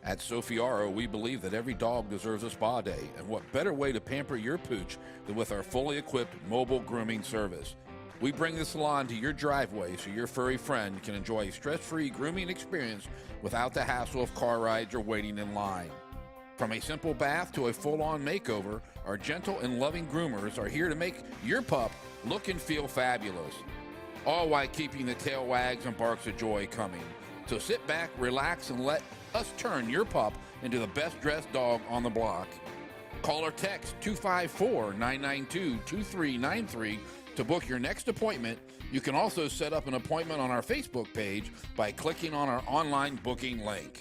At Sofiaro, we believe that every dog deserves a spa day, and what better way to pamper your pooch than with our fully equipped mobile grooming service. We bring the salon to your driveway so your furry friend can enjoy a stress-free grooming experience without the hassle of car rides or waiting in line. From a simple bath to a full-on makeover, our gentle and loving groomers are here to make your pup look and feel fabulous, all while keeping the tail wags and barks of joy coming. So sit back, relax, and let us turn your pup into the best-dressed dog on the block. Call or text 254-992-2393 to book your next appointment. You can also set up an appointment on our Facebook page by clicking on our online booking link.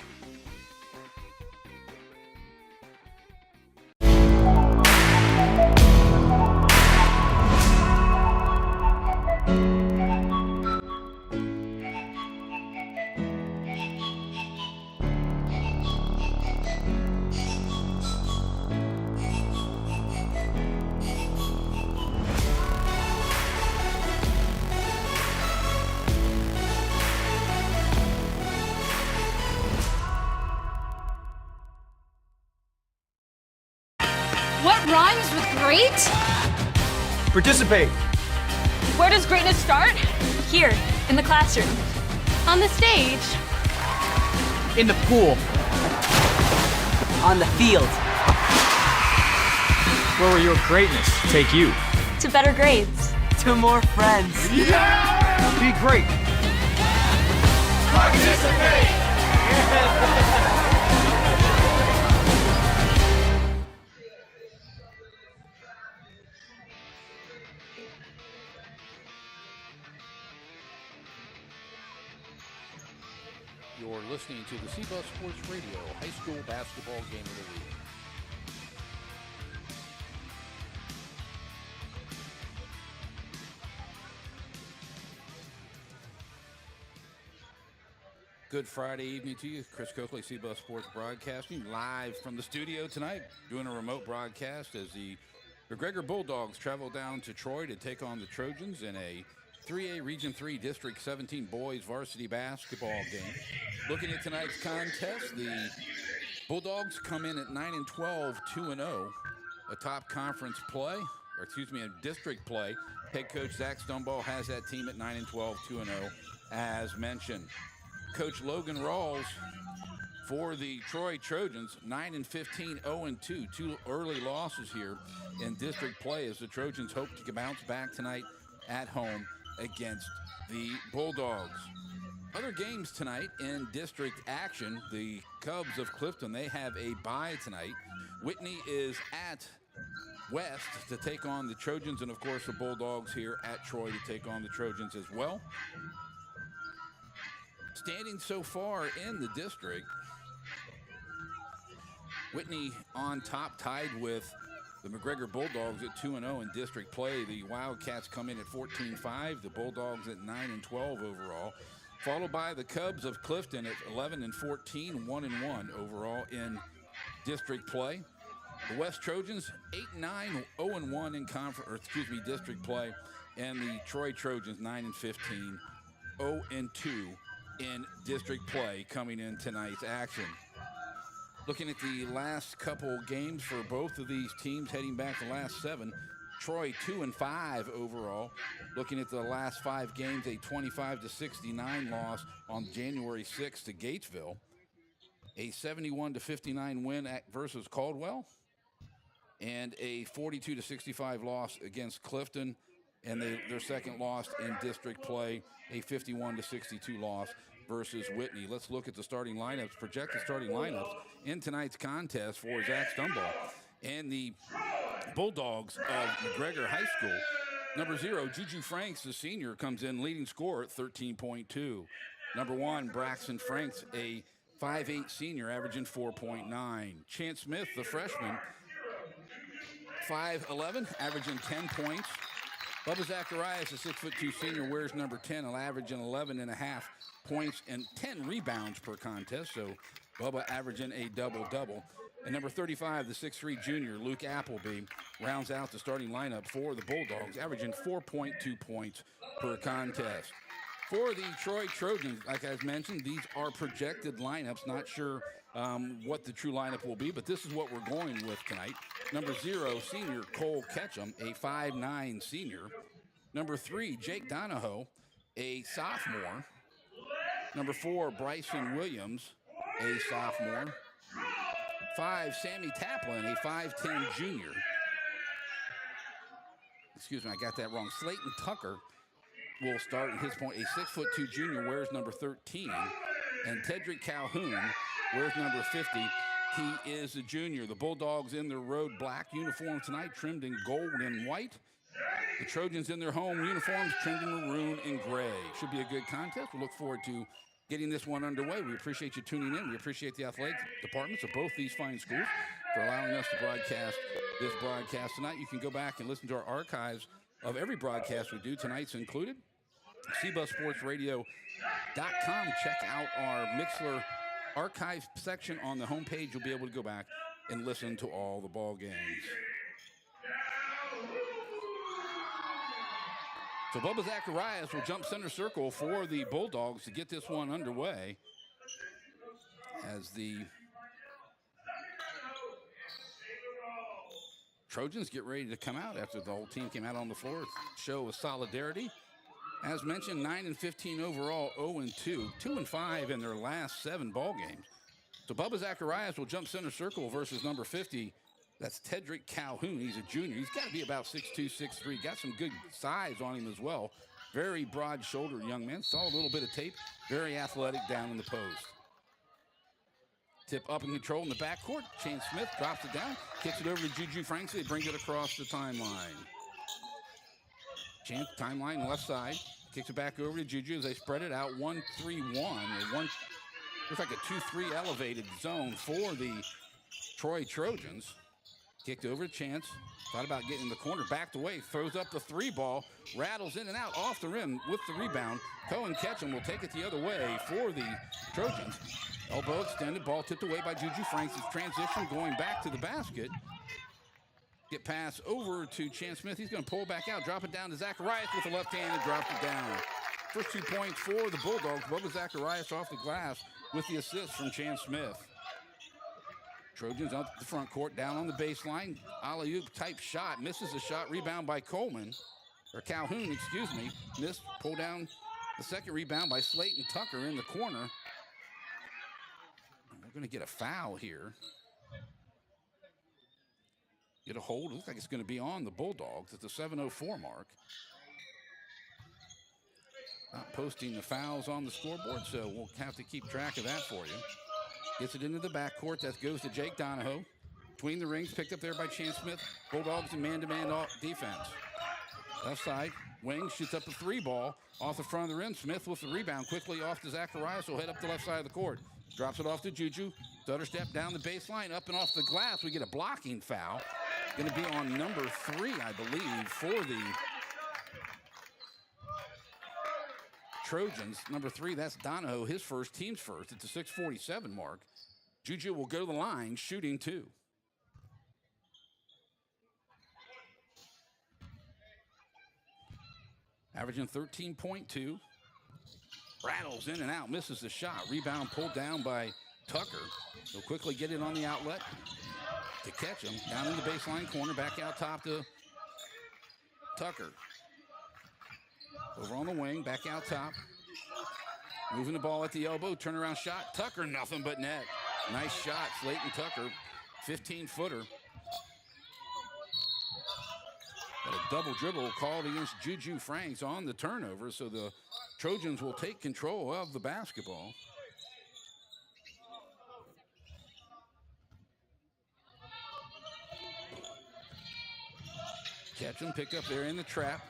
What rhymes with great? Participate. Where does greatness start? Here, in the classroom. On the stage. In the pool. On the field. Where will your greatness take you? To better grades. To more friends. Yeah! Be great. Participate! You're listening to the CBUS Sports Radio High School Basketball Game of the Week. Good Friday evening to you. Chris Coakley, CBUS Sports Broadcasting, live from the studio tonight, doing a remote broadcast as the McGregor Bulldogs travel down to Troy to take on the Trojans in a 3A Region 3 District 17 boys varsity basketball game. Looking at tonight's contest, the Bulldogs come in at 9-12, 2-0, a top conference play, or excuse me, a district play. Head coach Zach Stoneball has that team at 9-12, 2-0, as mentioned. Coach Logan Rawls for the Troy Trojans, 9-15, 0-2, two early losses here in district play as the Trojans hope to bounce back tonight at home against the Bulldogs. Other games tonight in district action, the Cubs of Clifton, they have a bye tonight. Whitney is at West to take on the Trojans, and of course the Bulldogs here at Troy to take on the Trojans as well. Standing so far in the district, Whitney on top, tied with the McGregor Bulldogs at 2-0 in district play. The Wildcats come in at 14-5. The Bulldogs at 9-12 overall, followed by the Cubs of Clifton at 11-14, 1-1 overall in district play. The West Trojans 8-9, 0-1 in district play, and the Troy Trojans 9-15, 0-2 in district play coming in tonight's action. Looking at the last couple games for both of these teams heading back the last 7, Troy 2-5 overall. Looking at the last 5 games, a 25-69 loss on January 6th to Gatesville, a 71-59 win versus Caldwell, and a 42-65 loss against Clifton, and their second loss in district play, a 51-62 loss versus Whitney. Let's look at the starting lineups, projected starting lineups in tonight's contest for Zach Stoneball and the Bulldogs of McGregor High School. Number 0, Juju Franks, the senior, comes in leading scorer at 13.2. Number 1, Braxton Franks, a 5'8 senior, averaging 4.9. Chance Smith, the freshman, 5'11, averaging 10 points. Bubba Zacharias, a 6'2 senior, wears number 10, averaging 11.5 points and 10 rebounds per contest. So Bubba averaging a double-double. And number 35, the 6'3 junior, Luke Appleby, rounds out the starting lineup for the Bulldogs, averaging 4.2 points per contest. For the Troy Trojans, like I mentioned, these are projected lineups. Not sure what the true lineup will be, but this is what we're going with tonight. Number 0, senior Cole Ketchum, a 5'9" senior. Number 3, Jake Donahoe, a sophomore. Number 4, Bryson Williams, a sophomore. 5, Sammy Taplin, a 5'10" junior. Excuse me, I got that wrong. Slayton Tucker will start at his point. A 6'2" junior wears number 13. And Tedrick Calhoun wears number 50. He is a junior. The Bulldogs in their road black uniform tonight, trimmed in gold and white. The Trojans in their home uniforms, trimmed in maroon and gray. Should be a good contest. We look forward to getting this one underway. We appreciate you tuning in. We appreciate the athletic departments of both these fine schools for allowing us to broadcast this broadcast tonight. You can go back and listen to our archives of every broadcast we do. Tonight's included. CBUSSportsRadio.com. Check out our Mixler archive section on the homepage. You'll be able to go back and listen to all the ball games. So Bubba Zacharias will jump center circle for the Bulldogs to get this one underway as the Trojans get ready to come out after the whole team came out on the floor. Show of solidarity. As mentioned, 9-15 overall, 0-2, 2-5 in their last 7 ball games. So Bubba Zacharias will jump center circle versus number 50. That's Tedrick Calhoun. He's a junior. He's got to be about 6'2", 6'3". Got some good size on him as well. Very broad-shouldered young man. Saw a little bit of tape. Very athletic down in the post. Tip up and control in the backcourt. Chance Smith drops it down. Kicks it over to Juju Franks. They bring it across the timeline. Chance, timeline left side. Kicks it back over to Juju as they spread it out. 1-3-1. Looks like a 2-3 elevated zone for the Troy Trojans. Kicked over to Chance. Thought about getting in the corner. Backed away. Throws up the 3 ball. Rattles in and out off the rim with the rebound. Cohen Ketchum will take it the other way for the Trojans. Elbow extended. Ball tipped away by Juju Franks. It's transition going back to the basket. Get pass over to Chance Smith. He's going to pull back out. Drop it down to Zacharias with the left hand and drops it down. First 2 points for the Bulldogs. Bubba Zacharias off the glass with the assist from Chance Smith. Trojans up the front court, down on the baseline. Alley-oop type shot. Misses the shot. Rebound by Calhoun, excuse me. Missed. Pull down the second rebound by Slayton Tucker in the corner. We're going to get a foul here. Get a hold. It looks like it's going to be on the Bulldogs at the 7:04 mark. Not posting the fouls on the scoreboard, so we'll have to keep track of that for you. Gets it into the backcourt. That goes to Jake Donahoe. Between the rings, picked up there by Chance Smith. Bulldogs in man-to-man defense. Left side, wing shoots up a 3 ball off the front of the rim. Smith with the rebound. Quickly off to Zacharias. Will head up the left side of the court. Drops it off to Juju. Stutter step down the baseline, up and off the glass. We get a blocking foul. Going to be on number 3, I believe, for the Trojans. Number 3, that's Donahoe, his first, team's first. It's a 6:47 mark. Juju will go to the line, shooting 2. Averaging 13.2. Rattles in and out, misses the shot. Rebound pulled down by Tucker. He'll quickly get it on the outlet to catch him. Down in the baseline corner, back out top to Tucker. Over on the wing, back out top. Moving the ball at the elbow, turnaround shot. Tucker, nothing but net. Nice shot, Slayton Tucker, 15-footer. Got a double dribble called against Juju Franks on the turnover, so the Trojans will take control of the basketball. Ketchum picked up there in the trap.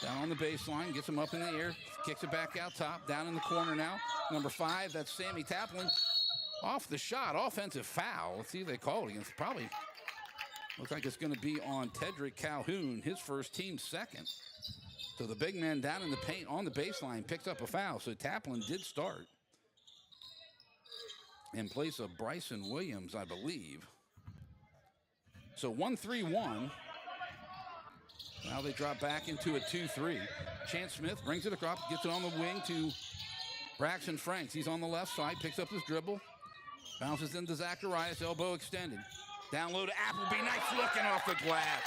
Down on the baseline, gets him up in the air, kicks it back out top, down in the corner now. Number 5, that's Sammy Taplin. Off the shot, offensive foul. Let's see if they call it against. Probably looks like it's going to be on Tedrick Calhoun, his first, team's second. So the big man down in the paint on the baseline picks up a foul. So Taplin did start in place of Bryson Williams, I believe. So 1-3-1. Now they drop back into a 2-3. Chance Smith brings it across, gets it on the wing to Braxton Franks. He's on the left side, picks up his dribble, bounces into Zacharias, elbow extended. Down low to Appleby, nice looking off the glass.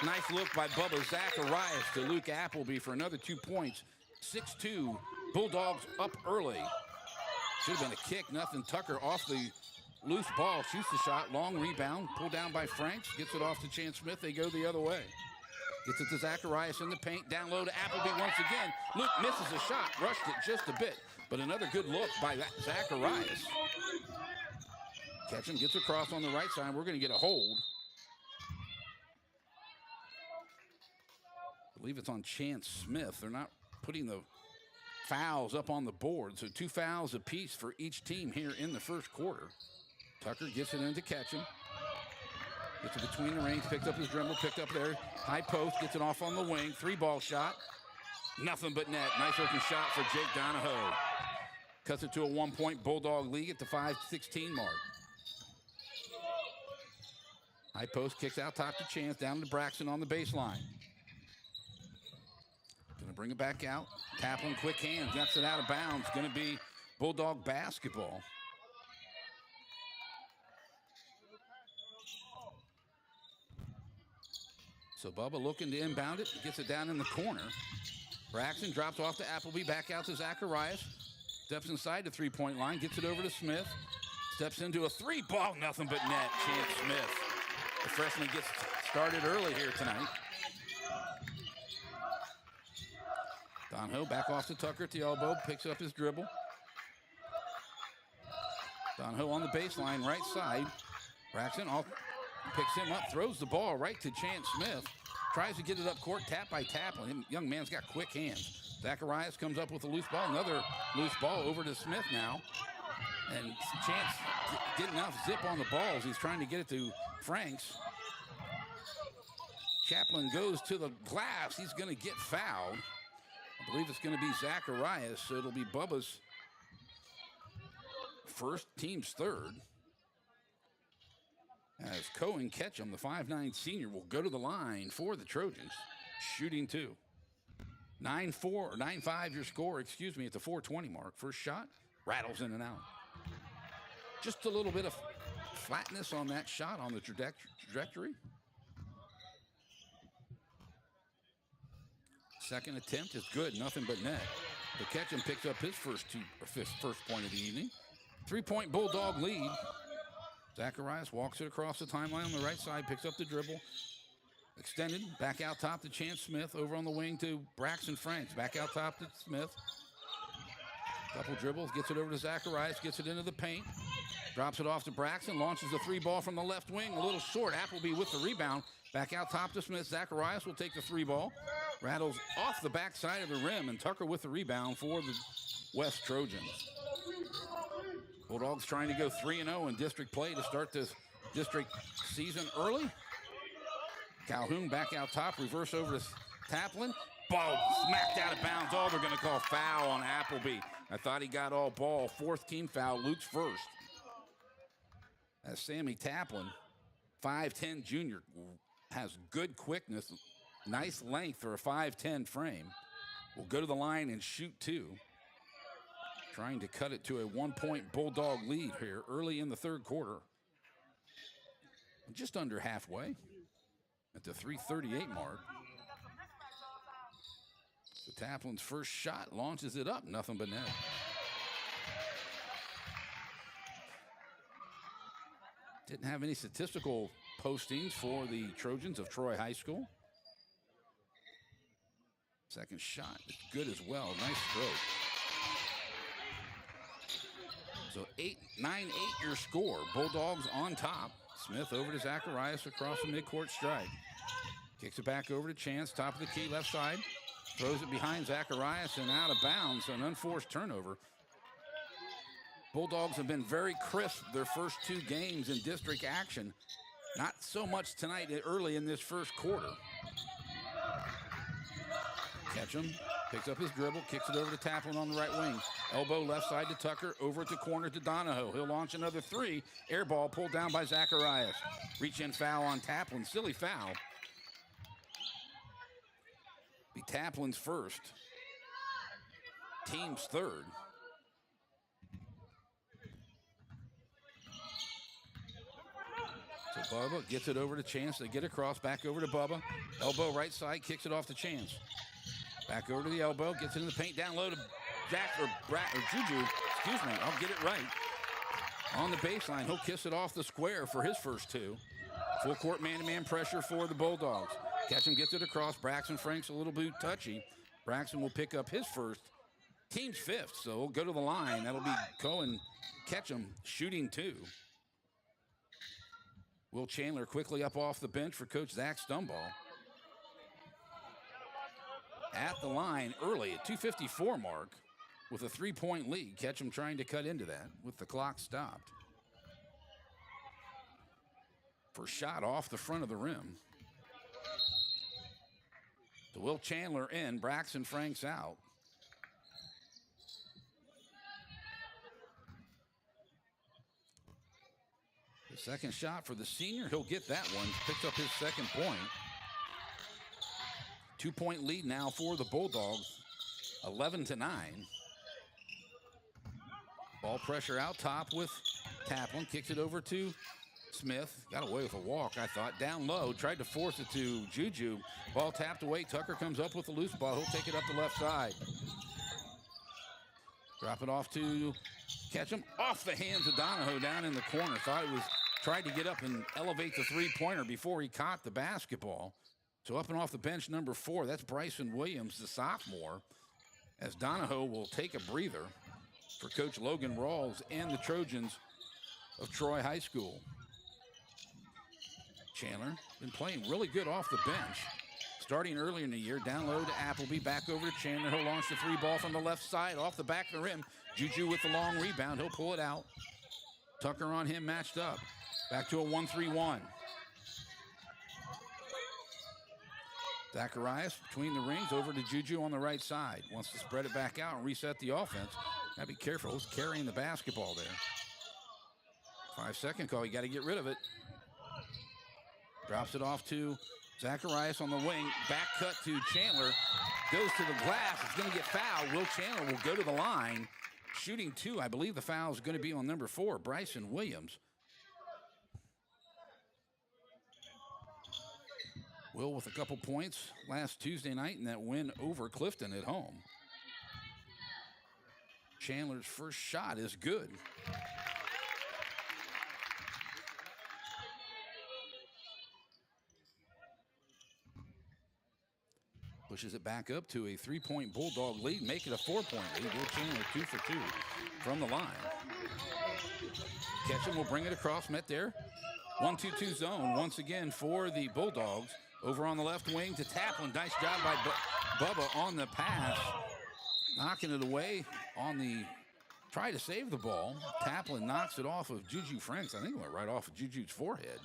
Nice look by Bubba Zacharias to Luke Appleby for another 2 points. 6-2, Bulldogs up early. Should have been a kick, nothing. Tucker off the loose ball, shoots the shot, long rebound, pulled down by Franks, gets it off to Chance Smith. They go the other way. Gets it to Zacharias in the paint, down low to Appleby once again. Luke misses a shot, rushed it just a bit, but another good look by Zacharias. Ketchum gets across on the right side. We're going to get a hold. I believe it's on Chance Smith. They're not putting the fouls up on the board, so 2 fouls apiece for each team here in the first quarter. Tucker gets it into Ketchum. Gets it between the rings, picked up his dribble, picked up there. High post, gets it off on the wing. 3-ball shot. Nothing but net. Nice open shot for Jake Donahoe. Cuts it to a 1-point Bulldog lead at the 5:16 mark. High post, kicks out top to Chance, down to Braxton on the baseline. Gonna bring it back out. Taplin, quick hands, gets it out of bounds. Gonna be Bulldog basketball. So Bubba looking to inbound it, gets it down in the corner. Braxton drops off to Appleby, back out to Zacharias. Steps inside the 3-point line, gets it over to Smith. Steps into a 3-ball, nothing but net. Chance Smith. The freshman gets started early here tonight. Donahoe back off to Tucker at the elbow, picks up his dribble. Donahoe on the baseline, right side. Braxton picks him up, throws the ball right to Chance Smith. Tries to get it up court, tap by Taplin. Young man's got quick hands. Zacharias comes up with a loose ball. Another loose ball over to Smith now. And Chance getting enough zip on the balls. He's trying to get it to Franks. Chaplin goes to the glass. He's going to get fouled. I believe it's going to be Zacharias, so it'll be Bubba's first, team's third. As Cohen Ketchum, the 5'9" senior, will go to the line for the Trojans, shooting 2. 9-4 or 9-5 your score, excuse me, at the 4:20 mark. First shot, rattles in and out. Just a little bit of flatness on that shot on the trajectory. Second attempt is good, nothing but net. But Ketchum picks up his first point of the evening. 3-point Bulldog lead. Zacharias walks it across the timeline on the right side, picks up the dribble. Extended, back out top to Chance Smith, over on the wing to Braxton Franks. Back out top to Smith. Couple dribbles, gets it over to Zacharias, gets it into the paint. Drops it off to Braxton, launches the 3-ball from the left wing, a little short. Appleby with the rebound. Back out top to Smith. Zacharias will take the 3-ball. Rattles off the backside of the rim, and Tucker with the rebound for the West Trojans. Bulldogs trying to go 3-0 in district play to start this district season early. Calhoun back out top, reverse over to Taplin. Ball smacked out of bounds. Oh, they're going to call foul on Appleby. I thought he got all ball. 4th team foul, Luke's first. As Sammy Taplin, 5'10" junior, has good quickness, nice length for a 5'10" frame. Will go to the line and shoot 2. Trying to cut it to a 1-point Bulldog lead here early in the third quarter. Just under halfway at the 3:38 mark. So Taplin's first shot launches it up, nothing but net. Didn't have any statistical postings for the Trojans of Troy High School. Second shot is good as well. Nice stroke. So 9-8 your score. Bulldogs on top. Smith over to Zacharias across the midcourt stride. Kicks it back over to Chance, top of the key, left side. Throws it behind Zacharias and out of bounds. So an unforced turnover. Bulldogs have been very crisp their first 2 games in district action. Not so much tonight early in this first quarter. Ketchum picks up his dribble, kicks it over to Taplin on the right wing. Elbow left side to Tucker, over to corner to Donahoe. He'll launch another 3. Air ball pulled down by Zacharias. Reach in foul on Taplin, silly foul. Be Taplin's first. Team's third. So Bubba gets it over to Chance. They get across, back over to Bubba. Elbow right side, kicks it off to Chance. Back over to the elbow, gets it in the paint, down low to Juju. Excuse me, I'll get it right. On the baseline, he'll kiss it off the square for his first two. Full court man-to-man pressure for the Bulldogs. Ketchum gets it across. Braxton Frank's a little bit touchy. Braxton will pick up his first. Team's fifth, so we'll go to the line. That'll be Cohen Ketchum shooting two. Will Chandler quickly up off the bench for Coach Zach Stumbaugh. At the line early at 2:54 mark with a 3-point lead. Ketchum trying to cut into that with the clock stopped. First shot off the front of the rim. So Will Chandler in, Braxton Franks out. The second shot for the senior, he'll get that one. Picks up his second point. 2-point lead now for the Bulldogs, 11-9. Ball pressure out top with Taplin, kicks it over to Smith. Got away with a walk, I thought. Down low, tried to force it to Juju. Ball tapped away. Tucker comes up with the loose ball. He'll take it up the left side. Drop it off to Ketchum. Off the hands of Donahoe down in the corner. Thought it was, tried to get up and elevate the three-pointer before he caught the basketball. So up and off the bench, number 4, that's Bryson Williams, the sophomore, as Donahoe will take a breather for Coach Logan Rawls and the Trojans of Troy High School. Chandler been playing really good off the bench. Starting earlier in the year, down low to Appleby, back over to Chandler. He'll launch the three ball from the left side, off the back of the rim. Juju with the long rebound. He'll pull it out. Tucker on him, matched up. Back to a 1-3-1. Zacharias between the rings, over to Juju on the right side. Wants to spread it back out and reset the offense. Gotta be careful. He's carrying the basketball there. 5-second call. You got to get rid of it. Drops it off to Zacharias on the wing. Back cut to Chandler. Goes to the glass. It's going to get fouled. Will Chandler will go to the line. Shooting two. I believe the foul is going to be on number 4, Bryson Williams. Will with a couple points last Tuesday night in that win over Clifton at home. Chandler's first shot is good. Pushes it back up to a 3-point Bulldog lead, make it a 4-point lead. Will Chandler 2 for 2 from the line. Ketchum will bring it across, met there. 1-2-2 zone once again for the Bulldogs. Over on the left wing to Taplin. Nice job by Bubba on the pass. Knocking it away on the try to save the ball. Taplin knocks it off of Juju Franks. I think it went right off of Juju's forehead.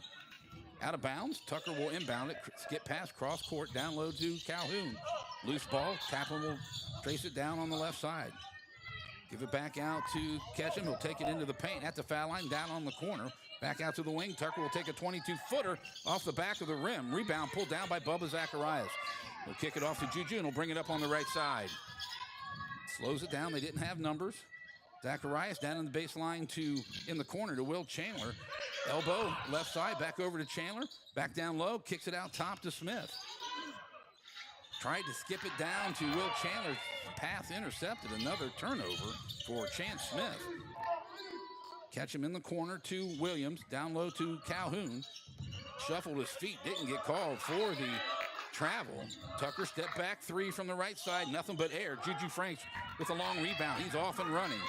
Out of bounds. Tucker will inbound it. Skip pass, cross court, down low to Calhoun. Loose ball. Taplin will trace it down on the left side. Give it back out to Ketchum. He'll take it into the paint at the foul line, down on the corner. Back out to the wing. Tucker will take a 22-footer off the back of the rim. Rebound pulled down by Bubba Zacharias. He'll kick it off to Juju, and he'll bring it up on the right side. Slows it down. They didn't have numbers. Zacharias down in the baseline in the corner to Will Chandler. Elbow, left side, back over to Chandler. Back down low, kicks it out top to Smith. Tried to skip it down to Will Chandler. Pass intercepted. Another turnover for Chance Smith. Catch him in the corner to Williams. Down low to Calhoun. Shuffled his feet. Didn't get called for the travel. Tucker step back 3 from the right side. Nothing but air. Juju Franks with a long rebound. He's off and running.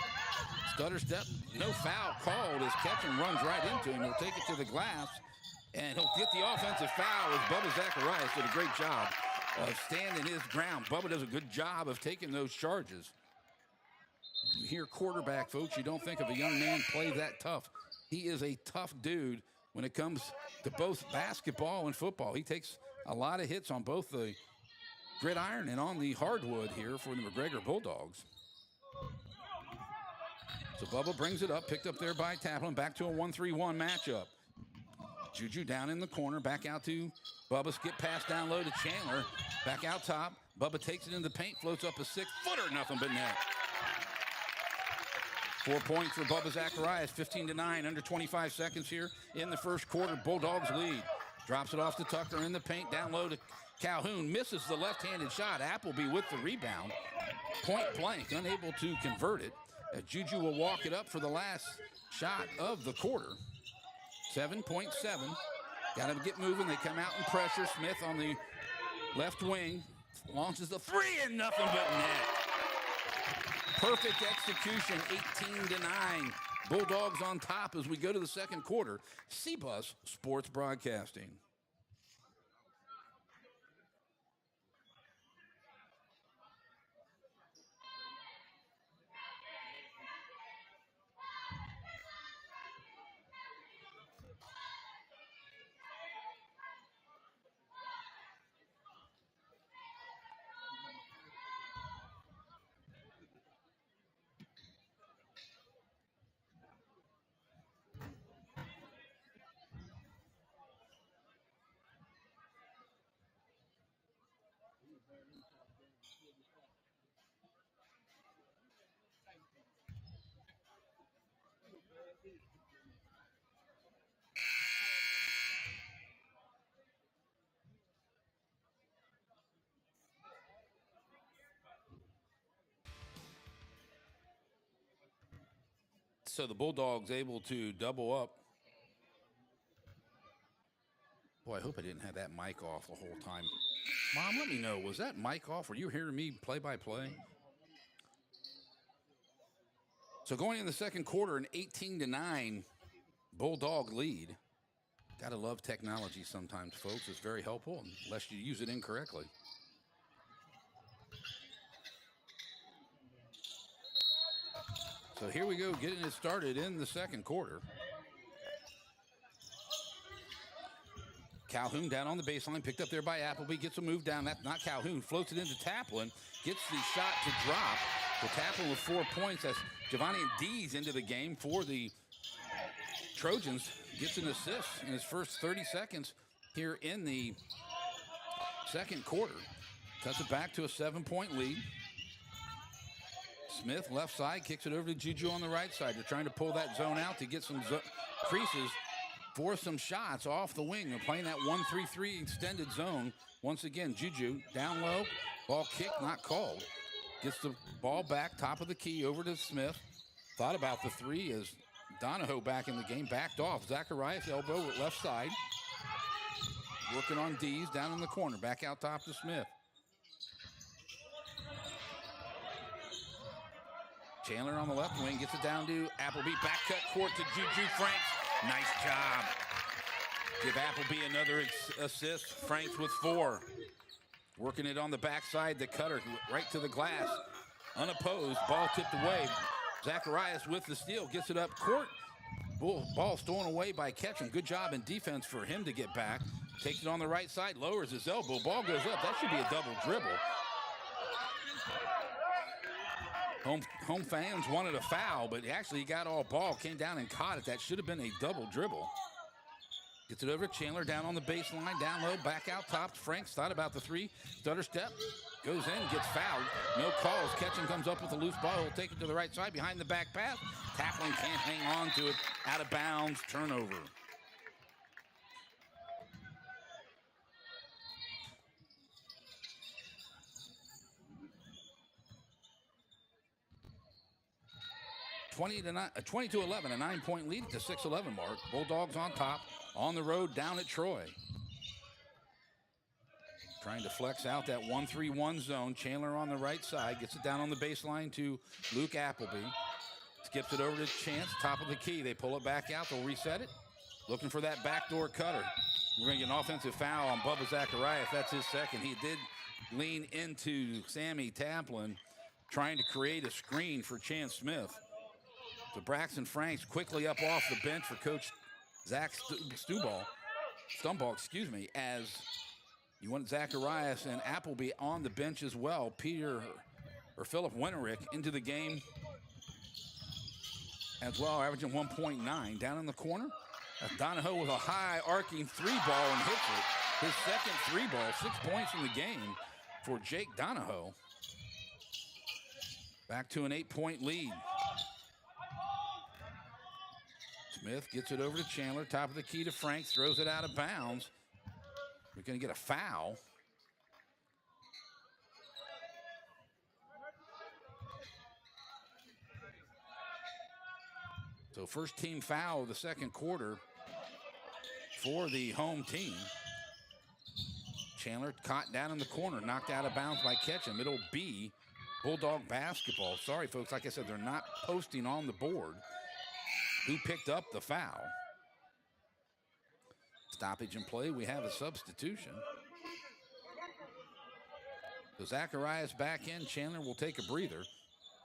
Stutter step. No foul called as Ketchum runs right into him. He'll take it to the glass. And he'll get the offensive foul as Bubba Zacharias did a great job of standing his ground. Bubba does a good job of taking those charges. You hear quarterback, folks, you don't think of a young man play that tough. He is a tough dude when it comes to both basketball and football. He takes a lot of hits on both the gridiron and on the hardwood here for the McGregor Bulldogs. So Bubba brings it up, picked up there by Taplin, back to a 1-3-1 matchup. Juju down in the corner, back out to Bubba. Skip pass down low to Chandler. Back out top. Bubba takes it in the paint, floats up a 6-footer, nothing but net. 4 points for Bubba Zacharias, 15-9, under 25 seconds here in the first quarter. Bulldogs lead. Drops it off to Tucker in the paint, down low to Calhoun. Misses the left-handed shot. Appleby with the rebound. Point blank, unable to convert it. Juju will walk it up for the last shot of the quarter. 7.7. Got to get moving. They come out and pressure. Smith on the left wing launches the three and nothing but net. Perfect execution, 18-9. Bulldogs on top as we go to the second quarter. CBUS Sports Broadcasting. So the Bulldogs able to double up. Boy, I hope I didn't have that mic off the whole time. Mom, let me know, was that mic off? Were you hearing me play-by-play? So going in the second quarter, an 18-9 Bulldog lead. Gotta love technology sometimes, folks. It's very helpful, unless you use it incorrectly. So here we go, getting it started in the second quarter. Calhoun down on the baseline, picked up there by Appleby, gets a move down. That's not Calhoun, floats it into Taplin, gets the shot to drop. So Taplin with 4 points. That's Giovanni Dees into the game for the Trojans. Gets an assist in his first 30 seconds here in the second quarter. Cuts it back to a 7-point lead. Smith, left side, kicks it over to Juju on the right side. They're trying to pull that zone out to get some creases, force some shots off the wing. They're playing that 1-3-3 extended zone. Once again, Juju down low, ball kicked, not called. Gets the ball back, top of the key, over to Smith. Thought about the three as Donahoe back in the game, backed off. Zacharias elbow with left side. Working on D's down in the corner, back out top to Smith. Chandler on the left wing, gets it down to Appleby. Back cut court to Juju Franks. Nice job. Give Appleby another assist. Franks with 4. Working it on the backside, the cutter right to the glass. Unopposed, ball tipped away. Zacharias with the steal, gets it up court. Ball stolen away by Ketchum. Good job in defense for him to get back. Takes it on the right side, lowers his elbow. Ball goes up. That should be a double dribble. Home fans wanted a foul, but actually he got all ball, came down and caught it. That should have been a double dribble. Gets it over to Chandler, down on the baseline, down low, back out top. Franks thought about the three. Stutter step, goes in, gets fouled. No calls. Ketchum comes up with a loose ball. He'll take it to the right side, behind the back pass. Taplin can't hang on to it. Out of bounds, turnover. – 20-11, a 9-point lead at the 6:11 mark. Bulldogs on top, on the road down at Troy. Trying to flex out that 1-3-1 zone. Chandler on the right side, gets it down on the baseline to Luke Appleby. Skips it over to Chance, top of the key. They pull it back out, they'll reset it. Looking for that backdoor cutter. We're going to get an offensive foul on Bubba Zacharias. That's his second. He did lean into Sammy Taplin, trying to create a screen for Chance Smith. So Braxton Franks quickly up off the bench for Coach Zach Stumball, as you want Zacharias and Appleby on the bench as well. Philip Winterick into the game as well, averaging 1.9. Down in the corner, Donahoe with a high arcing 3-ball and hits it. His second 3-ball, 6 points in the game for Jake Donahoe. Back to an 8-point lead. Smith gets it over to Chandler, top of the key to Franks, throws it out of bounds. We're going to get a foul. So first team foul of the second quarter for the home team. Chandler caught down in the corner, knocked out of bounds by Ketchum. It'll be Bulldog basketball. Sorry, folks. Like I said, they're not posting on the board who picked up the foul. Stoppage in play. We have a substitution. So Zacharias back in. Chandler will take a breather.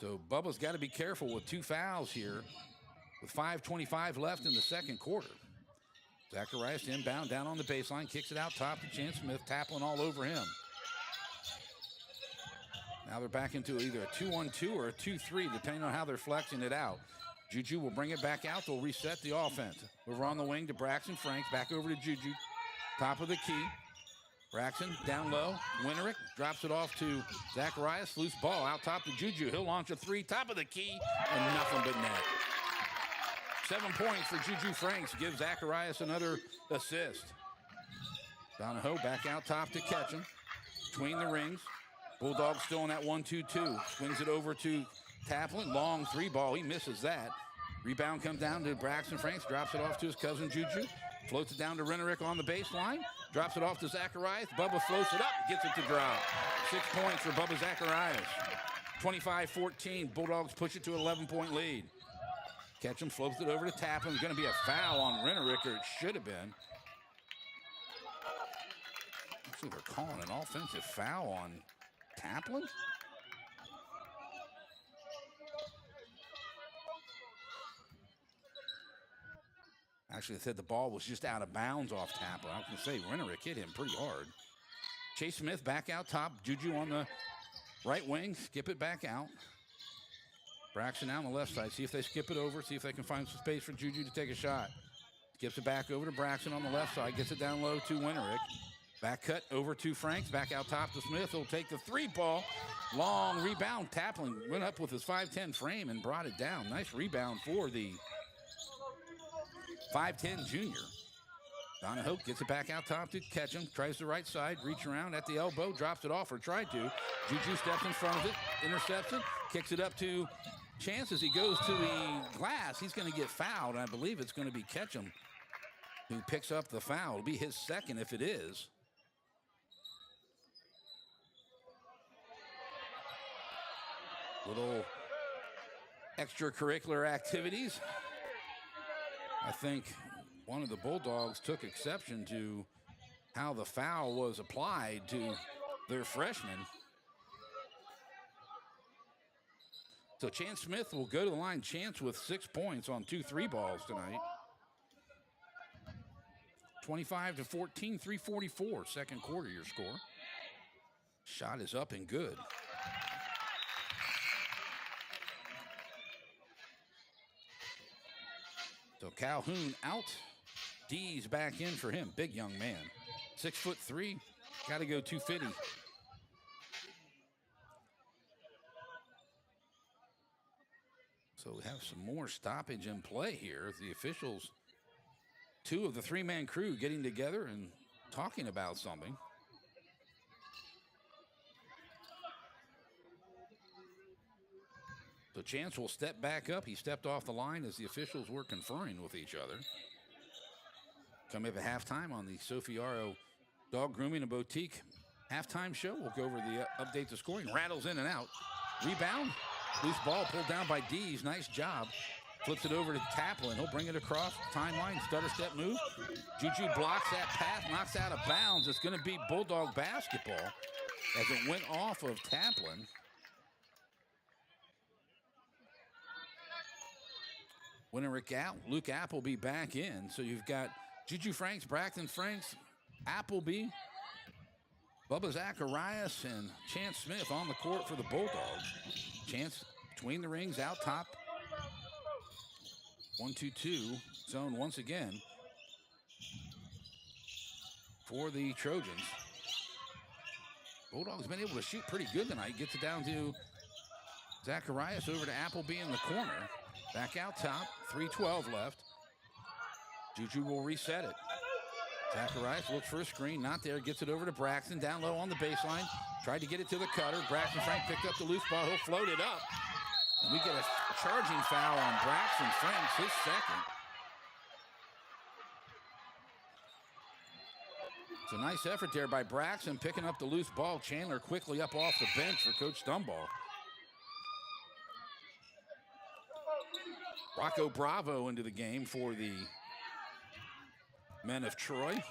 So Bubba's got to be careful with 2 fouls here with 5:25 left in the second quarter. Zacharias inbound down on the baseline, kicks it out top to Chance Smith, tapping all over him. Now they're back into either a 2-1-2 or a 2-3, depending on how they're flexing it out. Juju will bring it back out. They'll reset the offense. Over on the wing to Braxton Franks. Back over to Juju. Top of the key. Braxton down low. Winterick drops it off to Zacharias. Loose ball out top to Juju. He'll launch a 3. Top of the key. And nothing but net. 7 points for Juju Franks. Gives Zacharias another assist. Donahoe back out top to Ketchum. Between the rings. Bulldogs still in that 1-2-2. Swings it over to Taplin. Long 3-ball. He misses that. Rebound comes down to Braxton Franks. Drops it off to his cousin Juju. Floats it down to Renerick on the baseline. Drops it off to Zacharias. Bubba floats it up. Gets it to drop. 6 points for Bubba Zacharias. 25-14. Bulldogs push it to an 11-point lead. Ketchum floats it over to Taplin. There's going to be a foul on Renerick, or it should have been. Looks like they're calling an offensive foul on Taplin. Actually, they said the ball was just out of bounds off Taplin. I was going to say, Renerick hit him pretty hard. Chase Smith back out top. Juju on the right wing. Skip it back out. Braxton out on the left side. See if they skip it over. See if they can find some space for Juju to take a shot. Skips it back over to Braxton on the left side. Gets it down low to Winterick. Back cut over to Franks. Back out top to Smith. He'll take the 3-ball. Long rebound. Taplin went up with his 5'10 frame and brought it down. Nice rebound for the 5'10 junior. Donahoe gets it back out top to Ketchum. Tries the right side. Reach around at the elbow. Drops it off, or tried to. Juju steps in front of it. Intercepts it. Kicks it up to Chance as he goes to the glass. He's going to get fouled. I believe it's going to be Ketchum who picks up the foul. It'll be his second if it is. Little extracurricular activities. I think one of the Bulldogs took exception to how the foul was applied to their freshman. So Chance Smith will go to the line. Chance with 6 points on 2 3-balls tonight. 25-14, 3:44. Second quarter, your score. Shot is up and good. So Calhoun out. D's back in for him. Big young man. 6'3". Got to go 250. So we have some more stoppage in play here. The officials, 2 of the 3-man crew getting together and talking about something. So Chance will step back up. He stepped off the line as the officials were conferring with each other. Coming up at halftime on the Sophie Aro Dog Grooming and Boutique halftime show. We'll go over the update to scoring. Rattles in and out. Rebound. Loose ball pulled down by Dees. Nice job. Flips it over to Taplin. He'll bring it across timeline. Stutter step move. Juju blocks that pass. Knocks out of bounds. It's going to be Bulldog basketball as it went off of Taplin. Winterick out. Luke Appleby back in. So you've got Juju Franks, Braxton Franks, Appleby, Bubba Zacharias, and Chance Smith on the court for the Bulldogs. Chance between the rings, out top. 1-2-2 zone once again. for the Trojans. Bulldogs been able to shoot pretty good tonight. Gets it down to Zacharias over to Appleby in the corner. Back out top, 3:12 left. Juju will reset it. Zacharias looks for a screen, not there. Gets it over to Braxton, down low on the baseline. Tried to get it to the cutter. Braxton Frank picked up the loose ball. He'll float it up. And we get a charging foul on Braxton Franks, his second. It's a nice effort there by Braxton, picking up the loose ball. Chandler quickly up off the bench for Coach Dunball. Rocco Bravo into the game for the men of Troy.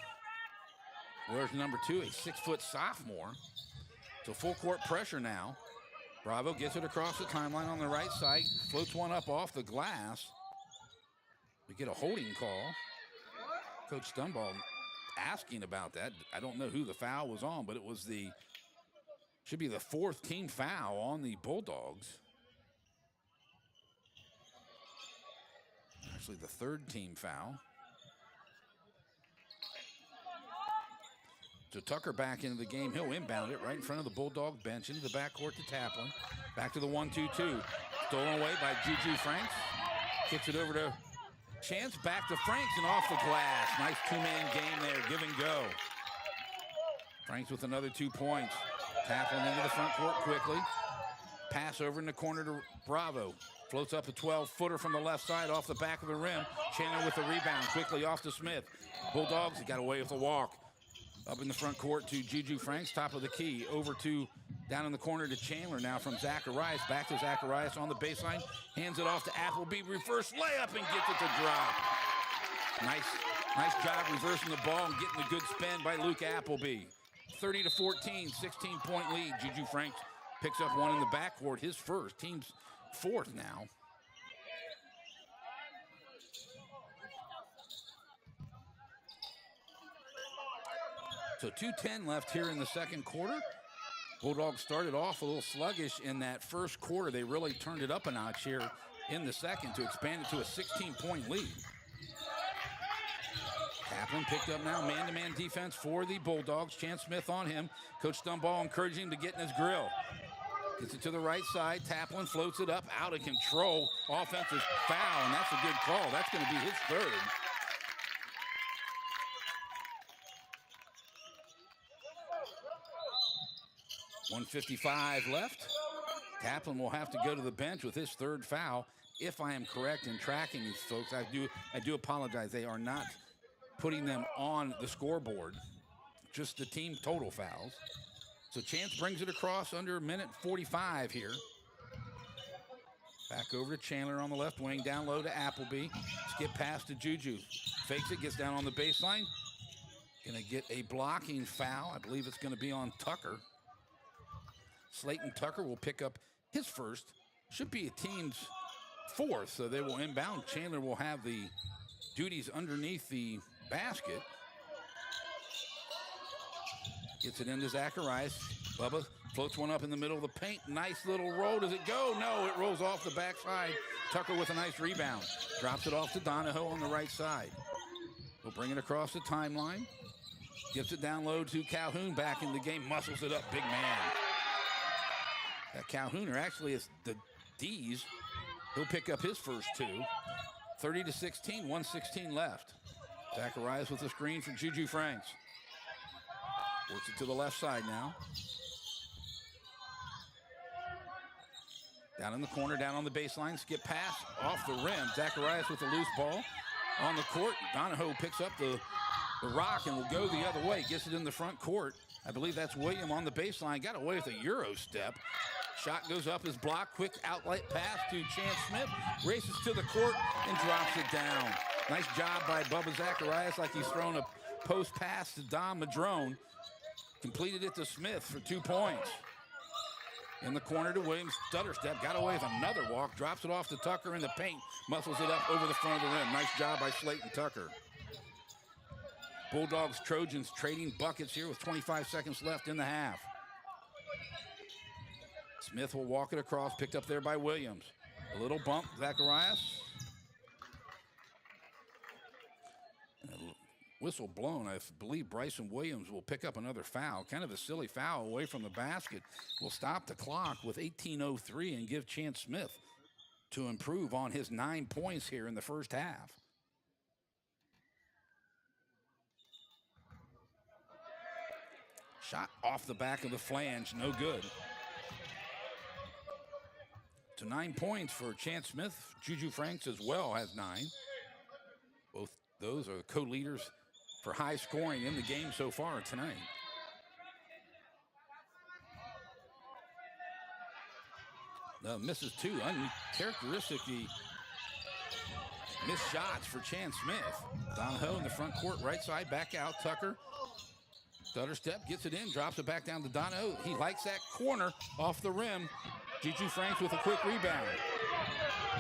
Where's number 2, a 6-foot sophomore. So full court pressure now. Bravo gets it across the timeline on the right side. Floats one up off the glass. We get a holding call. Coach Dunball asking about that. I don't know who the foul was on, but it was should be the 4th team foul on the Bulldogs. Actually, the 3rd team foul. So Tucker back into the game. He'll inbound it right in front of the Bulldog bench into the backcourt to Taplin. Back to the 1-2-2. Stolen away by Juju Franks. Kicks it over to Chance. Back to Franks and off the glass. Nice two-man game there. Give and go. Franks with another 2 points. Taplin into the front court quickly. Pass over in the corner to Bravo. Floats up a 12-footer from the left side off the back of the rim. Chandler with the rebound. Quickly off to Smith. Bulldogs got away with the walk. Up in the front court to Juju Franks, top of the key. Over to, down in the corner to Chandler now from Zacharias. Back to Zacharias on the baseline. Hands it off to Appleby. Reverse layup and gets it to drop. Nice job reversing the ball and getting a good spin by Luke Appleby. 30-14, 16-point lead. Juju Franks picks up one in the backcourt, his first. Team's 4th now. So 2:10 left here in the second quarter. Bulldogs started off a little sluggish in that first quarter. They really turned it up a notch here in the second to expand it to a 16-point lead. Taplin picked up now man-to-man defense for the Bulldogs. Chance Smith on him. Coach Dunball encouraging him to get in his grill. Gets it to the right side. Taplin floats it up, out of control. Offensive foul, and that's a good call. That's going to be his 3rd. .155 left. Taplin will have to go to the bench with his 3rd foul. If I am correct in tracking these folks, I do apologize. They are not putting them on the scoreboard, just the team total fouls. So Chance brings it across under a minute 45 here. Back over to Chandler on the left wing, down low to Appleby. Skip pass to Juju. Fakes it, gets down on the baseline. Gonna get a blocking foul. I believe it's gonna be on Tucker. Slayton Tucker will pick up his first. Should be a team's 4th, so they will inbound. Chandler will have the duties underneath the basket. Gets it into Zacharias. Bubba floats one up in the middle of the paint. Nice little roll. Does it go? No, it rolls off the backside. Tucker with a nice rebound. Drops it off to Donahoe on the right side. We'll bring it across the timeline. Gives it down low to Calhoun back in the game. Muscles it up. Big man. That Calhouner actually is the D's. He'll pick up his first 2. 30-16, 1:16 left. Zacharias with the screen for Juju Franks. Works it to the left side now. Down in the corner, down on the baseline. Skip pass off the rim. Zacharias with the loose ball on the court. Donahoe picks up the rock and will go the other way. Gets it in the front court. I believe that's William on the baseline. Got away with a Euro step. Shot goes up, is blocked. Quick outlet pass to Chance Smith. Races to the court and drops it down. Nice job by Bubba Zacharias, like he's thrown a post pass to Don Madrone. Completed it to Smith for 2 points. In the corner to Williams. Stutter step. Got away with another walk. Drops it off to Tucker in the paint. Muscles it up over the front of the rim. Nice job by Slayton Tucker. Bulldogs, Trojans trading buckets here with 25 seconds left in the half. Smith will walk it across, picked up there by Williams. A little bump, Zacharias. whistle blown. I believe Bryson Williams will pick up another foul. Kind of a silly foul away from the basket. Will stop the clock with 18:03 and give Chance Smith to improve on his 9 points here in the first half. Shot off the back of the flange, no good. So 9 points for Chance Smith. Juju Franks as well has 9. Both those are co-leaders for high scoring in the game so far tonight. Misses 2, uncharacteristically missed shots for Chance Smith. Donahoe in the front court, right side, back out, Tucker. Stutter step, gets it in, drops it back down to Donahoe. He likes that corner off the rim. Juju Franks with a quick rebound.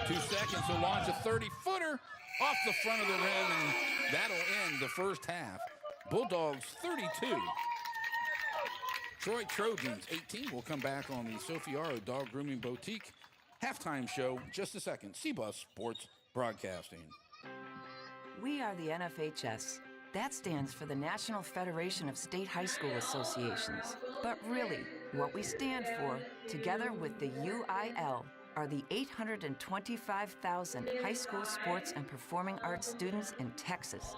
2 seconds to launch a 30-footer off the front of the rim, and that'll end the first half. Bulldogs 32. Troy Trojans 18. We'll come back on the Sofiaro Dog Grooming Boutique halftime show in just a second. CBUS Sports Broadcasting. We are the NFHS. That stands for the National Federation of State High School Associations. But really, what we stand for, together with the UIL, are the 825,000 high school sports and performing arts students in Texas.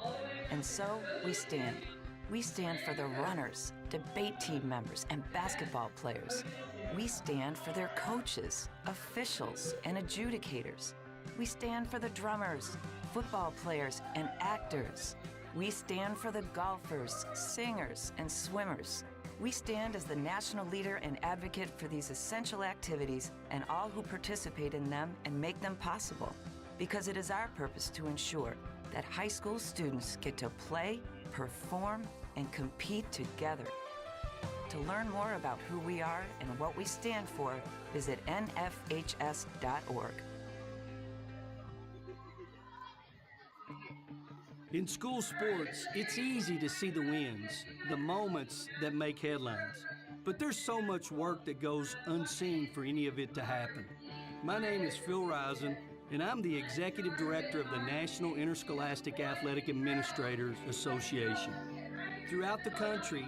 And so we stand. We stand for the runners, debate team members, and basketball players. We stand for their coaches, officials, and adjudicators. We stand for the drummers, football players, and actors. We stand for the golfers, singers, and swimmers. We stand as the national leader and advocate for these essential activities and all who participate in them and make them possible. Because it is our purpose to ensure that high school students get to play, perform, and compete together. To learn more about who we are and what we stand for, visit nfhs.org. In school sports, it's easy to see the wins, the moments that make headlines. But there's so much work that goes unseen for any of it to happen. My name is Phil Risen, and I'm the Executive Director of the National Interscholastic Athletic Administrators Association. Throughout the country,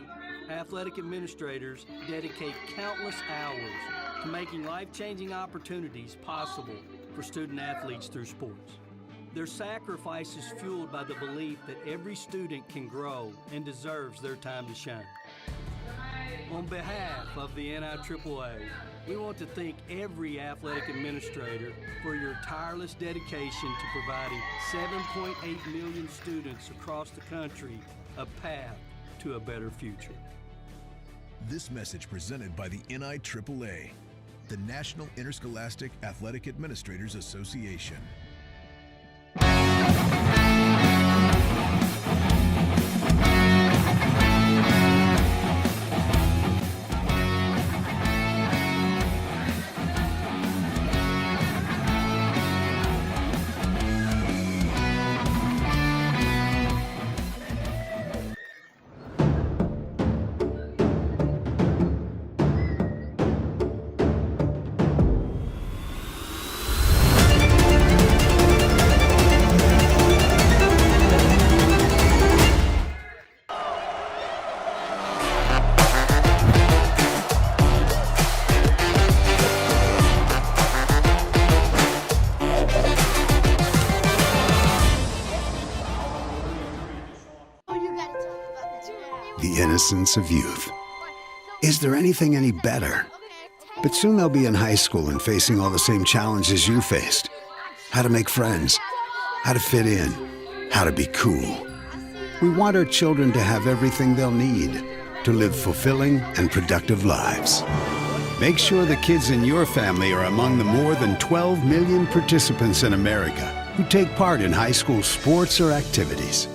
athletic administrators dedicate countless hours to making life-changing opportunities possible for student athletes through sports. Their sacrifice is fueled by the belief that every student can grow and deserves their time to shine. On behalf of the NIAAA, we want to thank every athletic administrator for your tireless dedication to providing 7.8 million students across the country a path to a better future. This message presented by the NIAAA, the National Interscholastic Athletic Administrators Association. The innocence of youth. Is there anything any better? But soon they'll be in high school and facing all the same challenges you faced. How to make friends, how to fit in, how to be cool. We want our children to have everything they'll need to live fulfilling and productive lives. Make sure the kids in your family are among the more than 12 million participants in America who take part in high school sports or activities.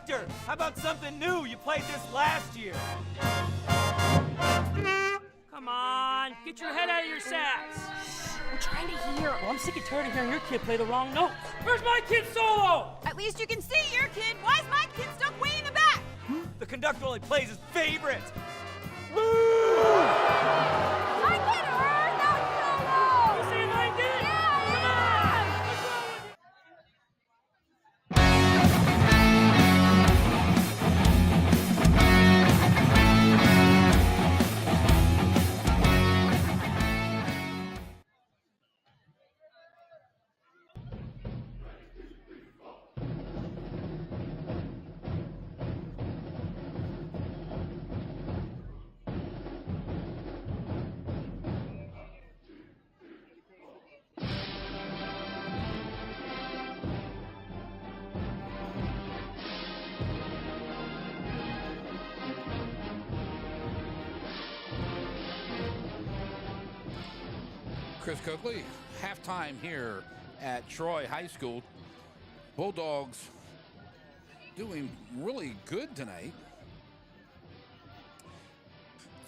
Victor, how about something new? You played this last year. Come on, get your head out of your sacks. I'm trying to hear. Well, I'm sick and tired of hearing your kid play the wrong notes. Where's my kid's solo? At least you can see your kid. Why is my kid stuck way in the back? The conductor only plays his favorite. My kid heard that solo! You saying I did? Yeah, Come on! What's wrong with you? Chris Coakley, halftime here at Troy High School. Bulldogs doing really good tonight.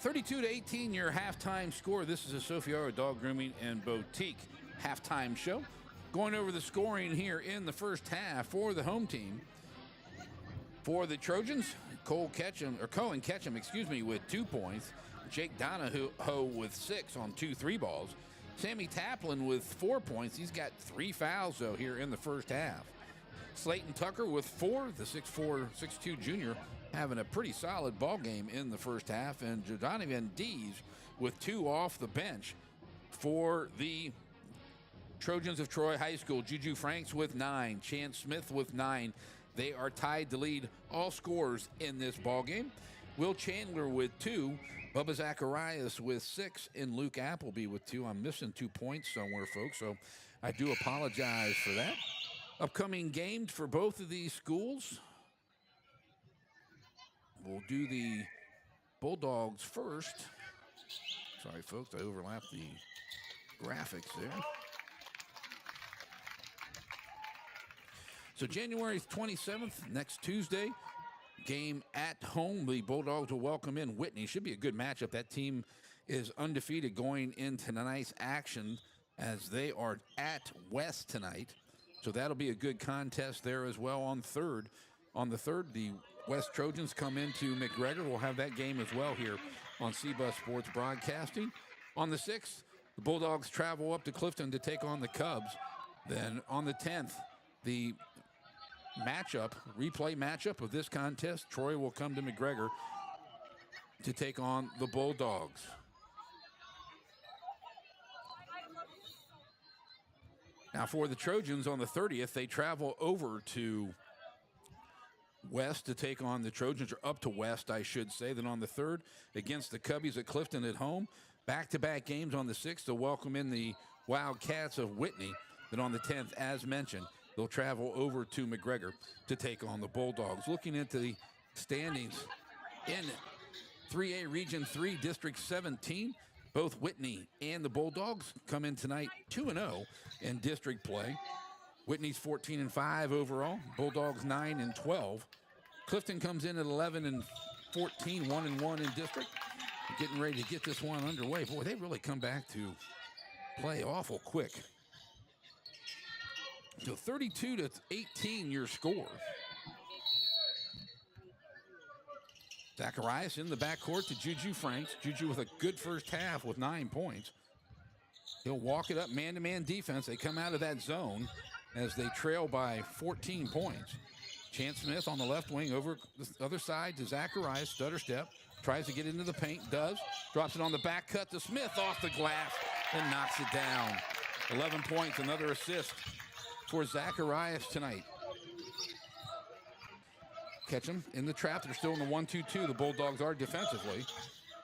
32-18 your halftime score. This is a Sofiaro Dog Grooming and Boutique halftime show. Going over the scoring here in the first half for the home team. For the Trojans, Cohen Ketchum, with 2 points. Jake Donahoe with 6 on 2 3 balls. Sammy Taplin with 4 points. He's got 3 fouls, though, here in the first half. Slayton Tucker with 4, the 6'4", 6'2" junior, having a pretty solid ball game in the first half. And Jadonivan Dees with 2 off the bench for the Trojans of Troy High School. Juju Franks with 9, Chance Smith with 9. They are tied to lead all scorers in this ball game. Will Chandler with 2. Bubba Zacharias with 6 and Luke Appleby with 2. I'm missing 2 points somewhere, folks, so I do apologize for that. Upcoming games for both of these schools. We'll do the Bulldogs first. Sorry, folks, I overlapped the graphics there. So January 27th, next Tuesday, game at home. The Bulldogs will welcome in Whitney. Should be a good matchup. That team is undefeated going into tonight's action as they are at West tonight. So that'll be a good contest there as well on third. On the third, the West Trojans come into McGregor. We'll have that game as well here on CBUS Sports Broadcasting. On the 6th, the Bulldogs travel up to Clifton to take on the Cubs. Then on the 10th, the replay matchup of this contest, Troy will come to McGregor to take on the Bulldogs. Now for the Trojans on the 30th, they travel over to West to take on the Trojans, or up to West, I should say. Then on the 3rd, against the Cubbies at Clifton at home. Back-to-back games on the 6th to welcome in the Wildcats of Whitney. Then on the 10th, as mentioned, they'll travel over to McGregor to take on the Bulldogs. Looking into the standings in 3A Region 3, District 17, both Whitney and the Bulldogs come in tonight 2-0 in district play. Whitney's 14-5 overall, Bulldogs 9-12. Clifton comes in at 11-14, 1-1 in district. Getting ready to get this one underway. Boy, they really come back to play awful quick. So 32-18 your score. Zacharias in the backcourt to Juju Franks. Juju with a good first half with 9 points. He'll walk it up, man-to-man defense. They come out of that zone as they trail by 14 points. Chance Smith on the left wing over the other side to Zacharias, stutter step. Tries to get into the paint, does. Drops it on the back cut to Smith off the glass and knocks it down. 11 points, another assist for Zacharias tonight. Ketchum in the trap. They're still in the 1-2-2. The Bulldogs are defensively.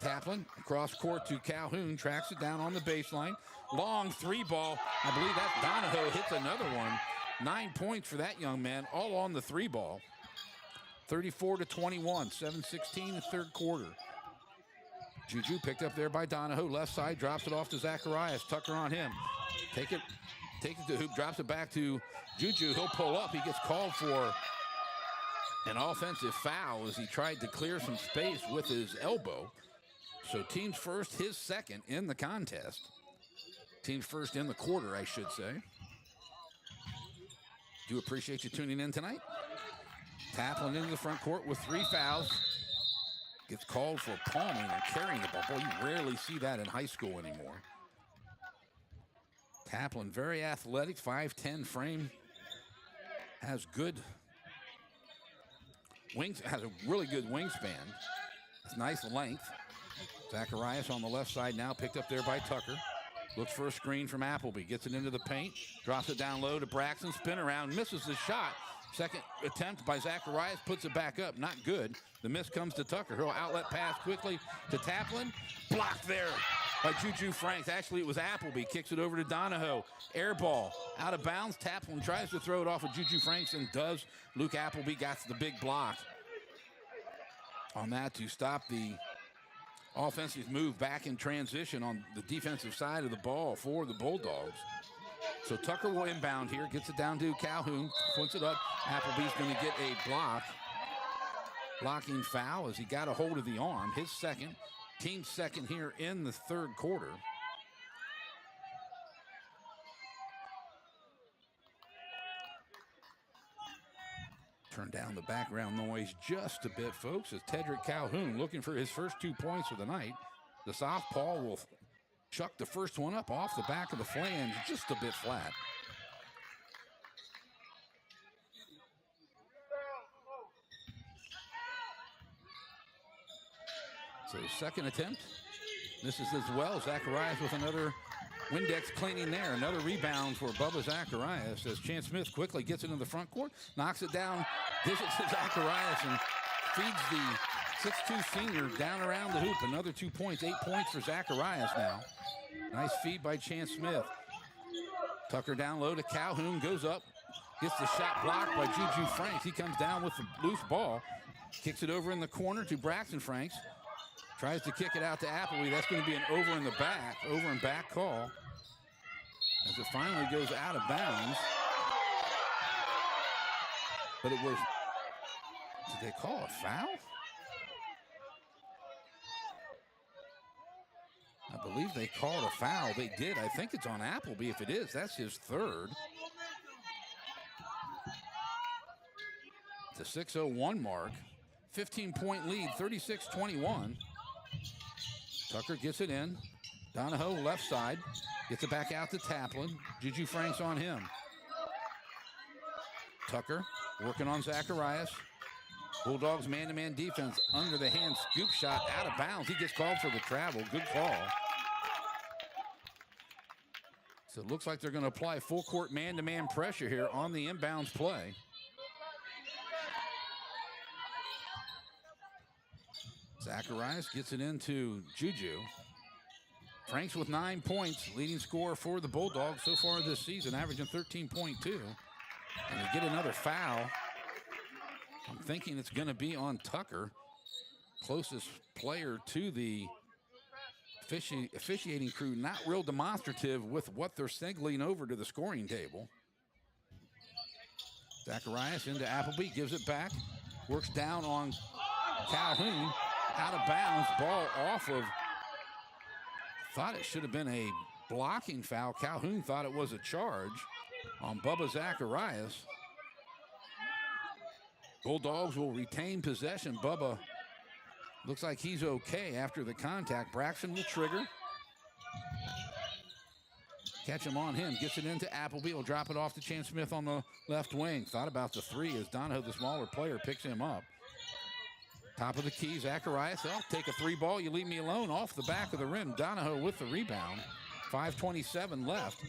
Taplin across court to Calhoun. Tracks it down on the baseline. Long 3-ball. I believe that Donahoe hits another one. 9 points for that young man, all on the 3-ball. 34-21, 7:16 in the third quarter. Juju picked up there by Donahoe. Left side, drops it off to Zacharias. Tucker on him. Take it to hoop, drops it back to Juju. He'll pull up. He gets called for An offensive foul as he tried to clear some space with his elbow. So team's first, his second in the contest. Team's first in the quarter, I should say. Do appreciate you tuning in tonight. Taplin into the front court with 3 fouls. Gets called for palming and carrying the ball. Boy, you rarely see that in high school anymore. Taplin, very athletic, 5'10" frame. Has good wings, has a really good wingspan. It's nice length. Zacharias on the left side now, picked up there by Tucker. Looks for a screen from Appleby. Gets it into the paint. Drops it down low to Braxton. Spin around. Misses the shot. Second attempt by Zacharias. Puts it back up. Not good. The miss comes to Tucker. He'll outlet pass quickly to Taplin. Blocked there by Juju Franks. Actually, it was Appleby. Kicks it over to Donahoe. Air ball. Out of bounds. Taplin tries to throw it off of Juju Franks and does. Luke Appleby got the big block on that to stop the offensive move back in transition on the defensive side of the ball for the Bulldogs. So Tucker will inbound here, gets it down to Calhoun, puts it up. Appleby's going to get a blocking foul as he got a hold of the arm. His second, team second here in the third quarter. Turn down the background noise just a bit, folks, as Tedrick Calhoun looking for his first 2 points of the night. The southpaw will chuck the first one up off the back of the flange, just a bit flat. So second attempt, misses as well. Zacharias with another Windex cleaning there. Another rebound for Bubba Zacharias as Chance Smith quickly gets it in the front court, knocks it down, gives it to Zacharias, and feeds the 6'2" senior down around the hoop. Another 2 points, 8 points for Zacharias now. Nice feed by Chance Smith. Tucker down low to Calhoun, goes up, gets the shot blocked by Juju Franks. He comes down with the loose ball, kicks it over in the corner to Braxton Franks. Tries to kick it out to Appleby. That's going to be an over and back call as it finally goes out of bounds. But it was, did they call a foul? I believe they called a foul. They did. I think it's on Appleby. If it is, that's his third. The 6:01 mark. 15-point lead, 36-21. Tucker gets it in. Donahoe left side. Gets it back out to Taplin. Juju Franks on him. Tucker working on Zacharias. Bulldogs man-to-man defense. Under the hand scoop shot out of bounds. He gets called for the travel. Good call. So it looks like they're going to apply full court man-to-man pressure here on the inbounds play. Zacharias gets it into Juju. Franks with 9 points, leading scorer for the Bulldogs so far this season, averaging 13.2. And they get another foul. I'm thinking it's going to be on Tucker, closest player to the officiating crew. Not real demonstrative with what they're signaling over to the scoring table. Zacharias into Appleby, gives it back, works down on Calhoun. Out of bounds, ball off of, thought it should have been a blocking foul. Calhoun thought it was a charge on Bubba Zacharias. Bulldogs will retain possession. Bubba looks like he's okay after the contact. Braxton will trigger. Catch him on him, gets it into Appleby. Will drop it off to Chance Smith on the left wing. Thought about the three as Donahoe, the smaller player, picks him up. Top of the key, Zacharias. I'll take a 3 ball. You leave me alone. Off the back of the rim. Donahoe with the rebound. 5:27 left.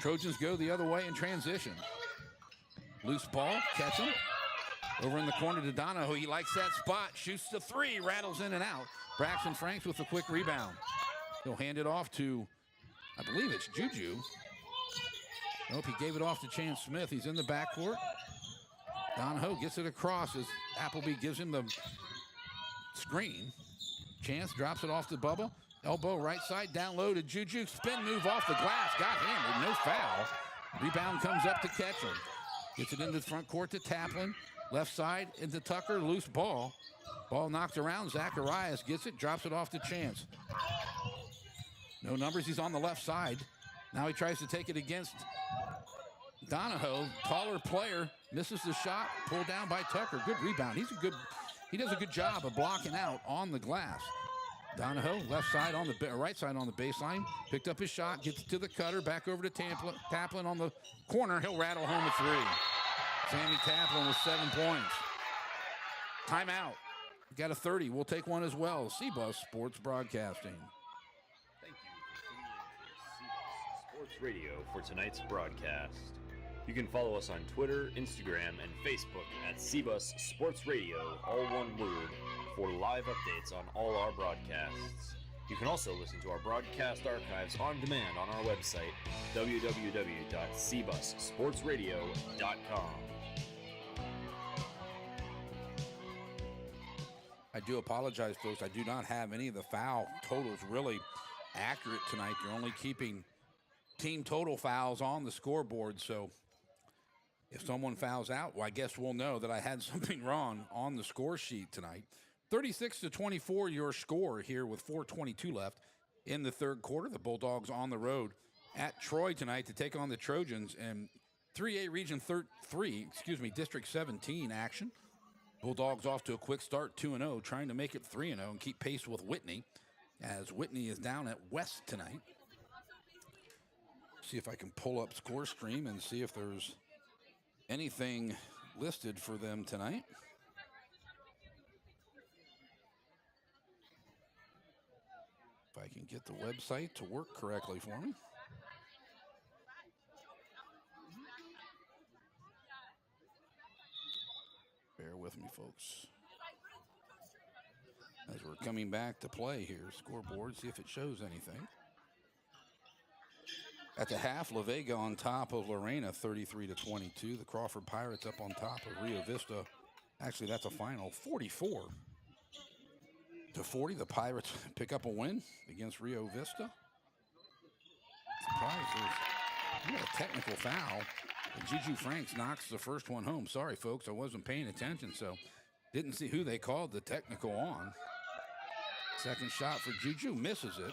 Trojans go the other way in transition. Loose ball. Catch him. Over in the corner to Donahoe. He likes that spot. Shoots the 3. Rattles in and out. Braxton Franks with a quick rebound. He'll hand it off to, I believe it's Juju. Nope, he gave it off to Chance Smith. He's in the backcourt. Donahoe gets it across as Appleby gives him the screen. Chance drops it off to Bubba. Elbow right side, down low to Juju. Spin move off the glass. Got hammered, no foul. Rebound comes up to Ketchum. Gets it into the front court to Taplin. Left side into Tucker, loose ball. Ball knocked around. Zacharias gets it, drops it off to Chance. No numbers. He's on the left side. Now he tries to take it against Donahoe. Taller player. Misses the shot. Pulled down by Tucker. Good rebound. He does a good job of blocking out on the glass. Donahoe, left side on the right side on the baseline. Picked up his shot. Gets to the cutter. Back over to Taplin on the corner. He'll rattle home a three. Sammy Taplin with 7 points. Timeout. Got a 30. We'll take one as well. CBUS Sports Broadcasting. Thank you for tuning in to CBUS Sports Radio for tonight's broadcast. You can follow us on Twitter, Instagram, and Facebook at CBUS Sports Radio, all one word, for live updates on all our broadcasts. You can also listen to our broadcast archives on demand on our website, www.cbussportsradio.com. I do apologize, folks. I do not have any of the foul totals really accurate tonight. They're only keeping team total fouls on the scoreboard. So if someone fouls out, well, I guess we'll know that I had something wrong on the score sheet tonight. 36-24 your score here with 4:22 left in the third quarter. The Bulldogs on the road at Troy tonight to take on the Trojans in 3A Region 3, District 17 action. Bulldogs off to a quick start, 2-0, trying to make it 3-0 and keep pace with Whitney, as Whitney is down at West tonight. See if I can pull up Score Stream and see if there's anything listed for them tonight. If I can get the website to work correctly for me. Bear with me, folks. As we're coming back to play here, scoreboard, see if it shows anything. At the half, La Vega on top of Lorena, 33-22. The Crawford Pirates up on top of Rio Vista. Actually, that's a final, 44-40. The Pirates pick up a win against Rio Vista. Surprise, there's a technical foul. And Juju Franks knocks the first one home. Sorry, folks, I wasn't paying attention, so didn't see who they called the technical on. Second shot for Juju, misses it.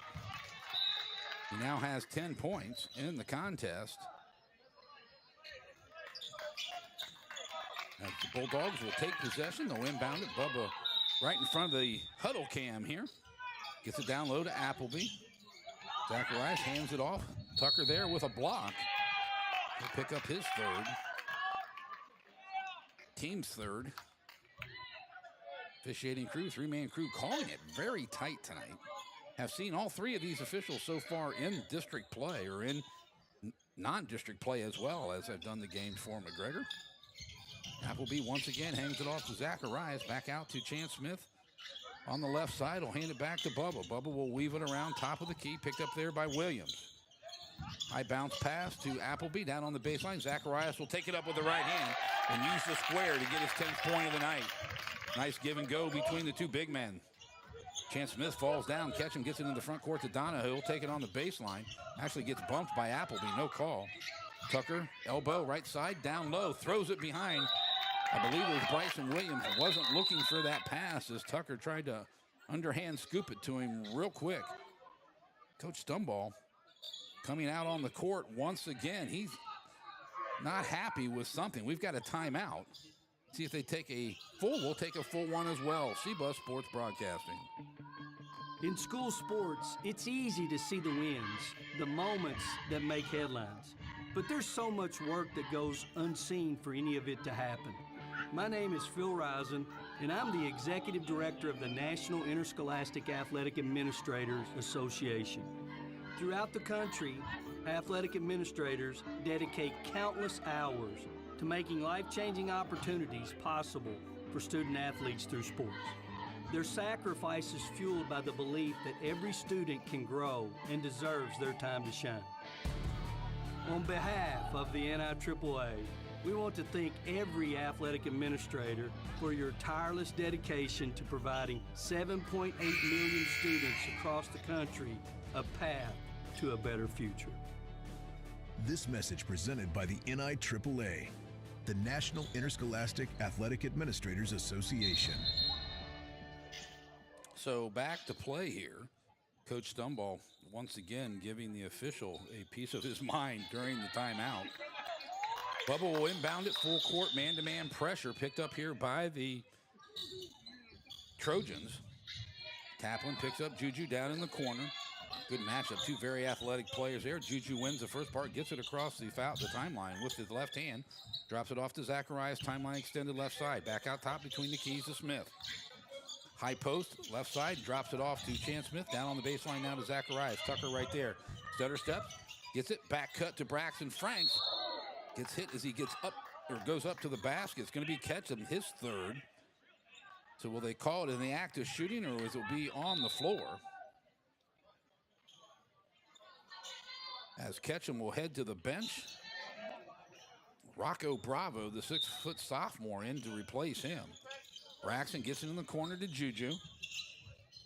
He now has 10 points in the contest. As the Bulldogs will take possession, they'll inbound it. Bubba right in front of the huddle cam here. Gets it down low to Appleby. Zacharias hands it off. Tucker there with a block. He'll pick up his third. Team's third. Officiating crew, three-man crew, calling it very tight tonight. Have seen all three of these officials so far in district play or in non-district play as well as I've done the games for McGregor. Appleby once again hangs it off to Zacharias. Back out to Chance Smith on the left side. Will hand it back to Bubba. Bubba will weave it around top of the key. Picked up there by Williams. High bounce pass to Appleby down on the baseline. Zacharias will take it up with the right hand and use the square to get his 10th point of the night. Nice give and go between the two big men. Chance Smith falls down, catch him, gets it in the front court to Donahoe. He'll take it on the baseline. Actually gets bumped by Appleby, no call. Tucker, elbow, right side, down low, throws it behind. I believe it was Bryson Williams. Wasn't looking for that pass as Tucker tried to underhand scoop it to him real quick. Coach Stumball coming out on the court once again. He's not happy with something. We've got a timeout. See if they take a full. We'll take a full one as well. CBUS Sports Broadcasting. In school sports, it's easy to see the wins, the moments that make headlines. But there's so much work that goes unseen for any of it to happen. My name is Phil Risen, and I'm the Executive Director of the National Interscholastic Athletic Administrators Association. Throughout the country, athletic administrators dedicate countless hours to making life-changing opportunities possible for student athletes through sports. Their sacrifice is fueled by the belief that every student can grow and deserves their time to shine. On behalf of the NIAAA, we want to thank every athletic administrator for your tireless dedication to providing 7.8 million students across the country a path to a better future. This message presented by the NIAAA, the National Interscholastic Athletic Administrators Association. So back to play here. Coach Stumbaugh once again giving the official a piece of his mind during the timeout. Bubba will inbound it full court, man-to-man pressure picked up here by the Trojans. Taplin picks up Juju down in the corner. Good matchup, two very athletic players there. Juju wins the first part, gets it across the timeline with his left hand, drops it off to Zacharias, timeline extended left side. Back out top between the keys to Smith. High post, left side, drops it off to Chan Smith, down on the baseline now to Zacharias. Tucker right there. Stutter steps, gets it, back cut to Braxton Franks. Gets hit as he gets up, or goes up to the basket. It's going to be Ketchum, his third. So will they call it in the act of shooting, or will it be on the floor? As Ketchum will head to the bench. Rocco Bravo, the 6-foot sophomore, in to replace him. Braxton gets it in the corner to Juju.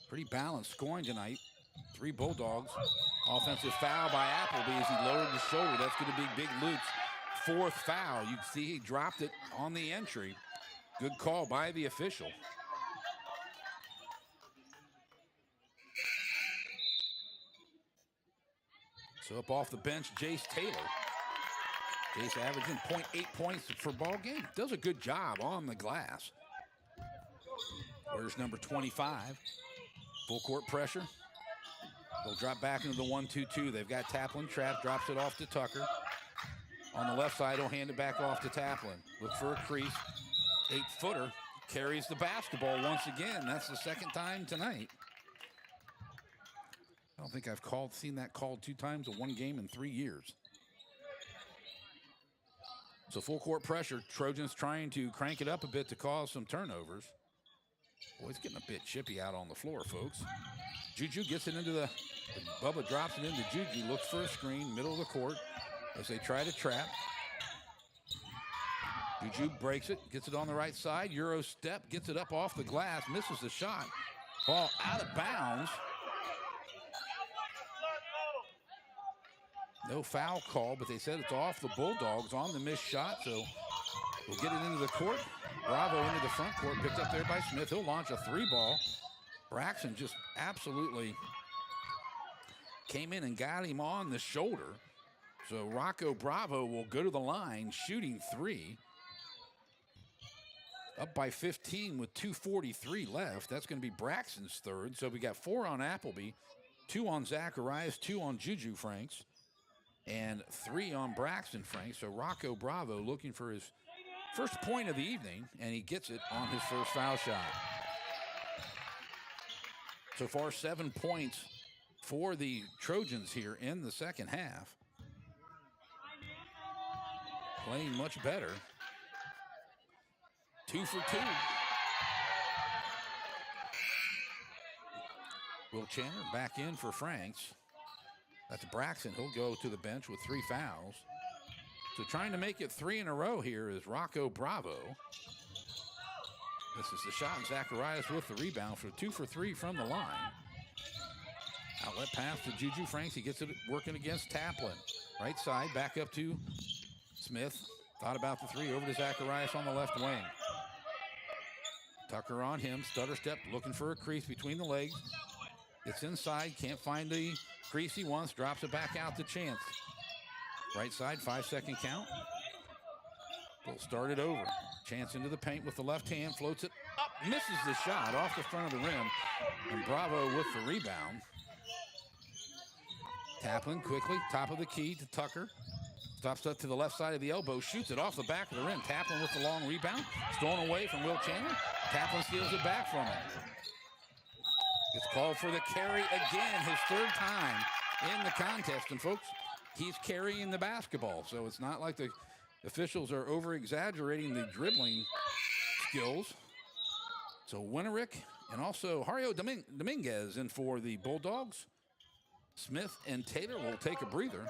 Pretty balanced scoring tonight. 3 Bulldogs. Offensive foul by Appleby as he lowered the shoulder. That's going to be Big Luke's 4th foul. You can see he dropped it on the entry. Good call by the official. So up off the bench, Jace Taylor. Jace averaging 0.8 points per ball game. Does a good job on the glass. Where's number 25? Full court pressure. They'll drop back into the 1-2-2. They've got Taplin. Trap drops it off to Tucker. On the left side, he'll hand it back off to Taplin. Look for a crease. 8-footer. Carries the basketball once again. That's the second time tonight. I don't think I've seen that called 2 times in one game in 3 years. So full court pressure. Trojans trying to crank it up a bit to cause some turnovers. Boy, it's getting a bit chippy out on the floor, folks. Juju gets it into the Bubba drops it into Juju, looks for a screen, middle of the court as they try to trap. Juju breaks it, gets it on the right side. Euro step, gets it up off the glass, misses the shot. Ball out of bounds. No foul call, but they said it's off the Bulldogs on the missed shot, so we'll get it into the court. Bravo into the front court, picked up there by Smith. He'll launch a 3-ball. Braxton just absolutely came in and got him on the shoulder. So Rocco Bravo will go to the line, shooting 3. Up by 15 with 2:43 left. That's going to be Braxton's third. So we got 4 on Appleby, 2 on Zacharias, 2 on Juju Franks, and 3 on Braxton Franks. So Rocco Bravo looking for his first point of the evening, and he gets it on his first foul shot. So far, 7 points for the Trojans here in the second half. Playing much better. 2 for 2. Will Chandler back in for Franks. That's Braxton. He'll go to the bench with 3 fouls. So trying to make it 3 in a row here is Rocco Bravo. This is the shot, and Zacharias with the rebound for 2 for 3 from the line. Outlet pass to Juju Franks. He gets it working against Taplin. Right side, back up to Smith. Thought about the 3, over to Zacharias on the left wing. Tucker on him, stutter step, looking for a crease between the legs. It's inside, can't find the crease he wants, drops it back out to Chance. Right side, 5-second count. We'll start it over. Chance into the paint with the left hand, floats it up, misses the shot off the front of the rim, and Bravo with the rebound. Taplin quickly, top of the key to Tucker. Stops up to the left side of the elbow, shoots it off the back of the rim. Taplin with the long rebound, stolen away from Will Chandler. Taplin steals it back from him. It's called for the carry again, his 3rd time in the contest. And folks, he's carrying the basketball, so it's not like the officials are over-exaggerating the dribbling skills. So Winterick and also Hario Dominguez in for the Bulldogs. Smith and Taylor will take a breather.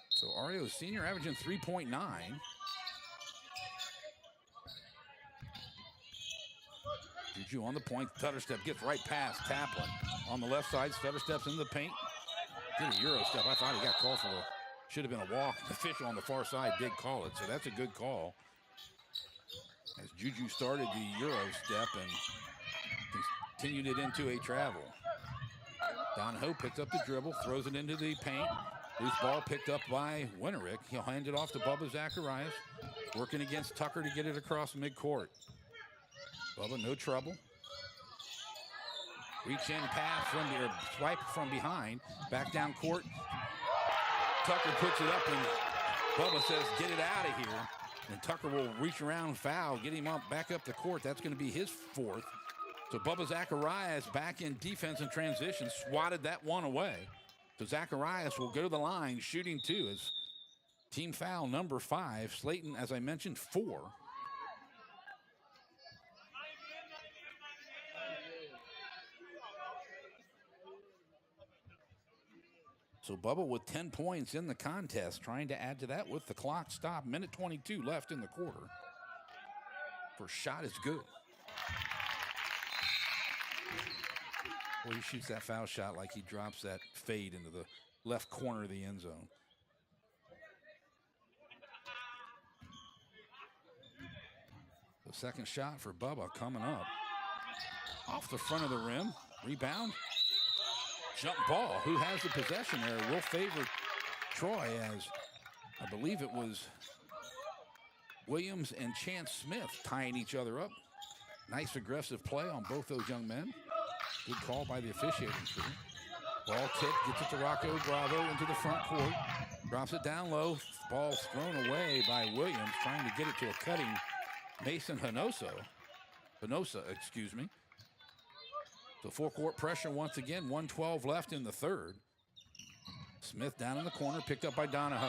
So Ario Sr. averaging 3.9. Juju on the point. Stutter step gets right past Taplin. On the left side, stutter steps into the paint. Did a Euro step. I thought he got called for Should have been a walk. The official on the far side did call it, so that's a good call. As Juju started the Euro step and continued it into a travel. Donahoe picks up the dribble, throws it into the paint. Loose ball picked up by Winterick. He'll hand it off to Bubba Zacharias, working against Tucker to get it across midcourt. Bubba, no trouble. Reach in pass or swipe from behind. Back down court. Tucker puts it up and Bubba says, get it out of here. And Tucker will reach around, foul, get him up, back up the court. That's going to be his fourth. So Bubba Zacharias back in defense and transition, swatted that one away. So Zacharias will go to the line, shooting 2 as team foul number 5. Slayton, as I mentioned, 4. So Bubba with 10 points in the contest, trying to add to that with the clock stopped. Minute 22 left in the quarter. First shot is good. Well, he shoots that foul shot like he drops that fade into the left corner of the end zone. The second shot for Bubba coming up. Off the front of the rim. Rebound. Jump ball. Who has the possession there? Will favor Troy, as I believe it was Williams and Chance Smith tying each other up. Nice aggressive play on both those young men. Good call by the officiating crew. Ball tipped, gets it to Rocco Bravo into the front court. Drops it down low. Ball thrown away by Williams, trying to get it to a cutting Mason Hinosa, excuse me. So full court pressure once again. 1:12 left in the third. Smith down in the corner, picked up by Donahoe.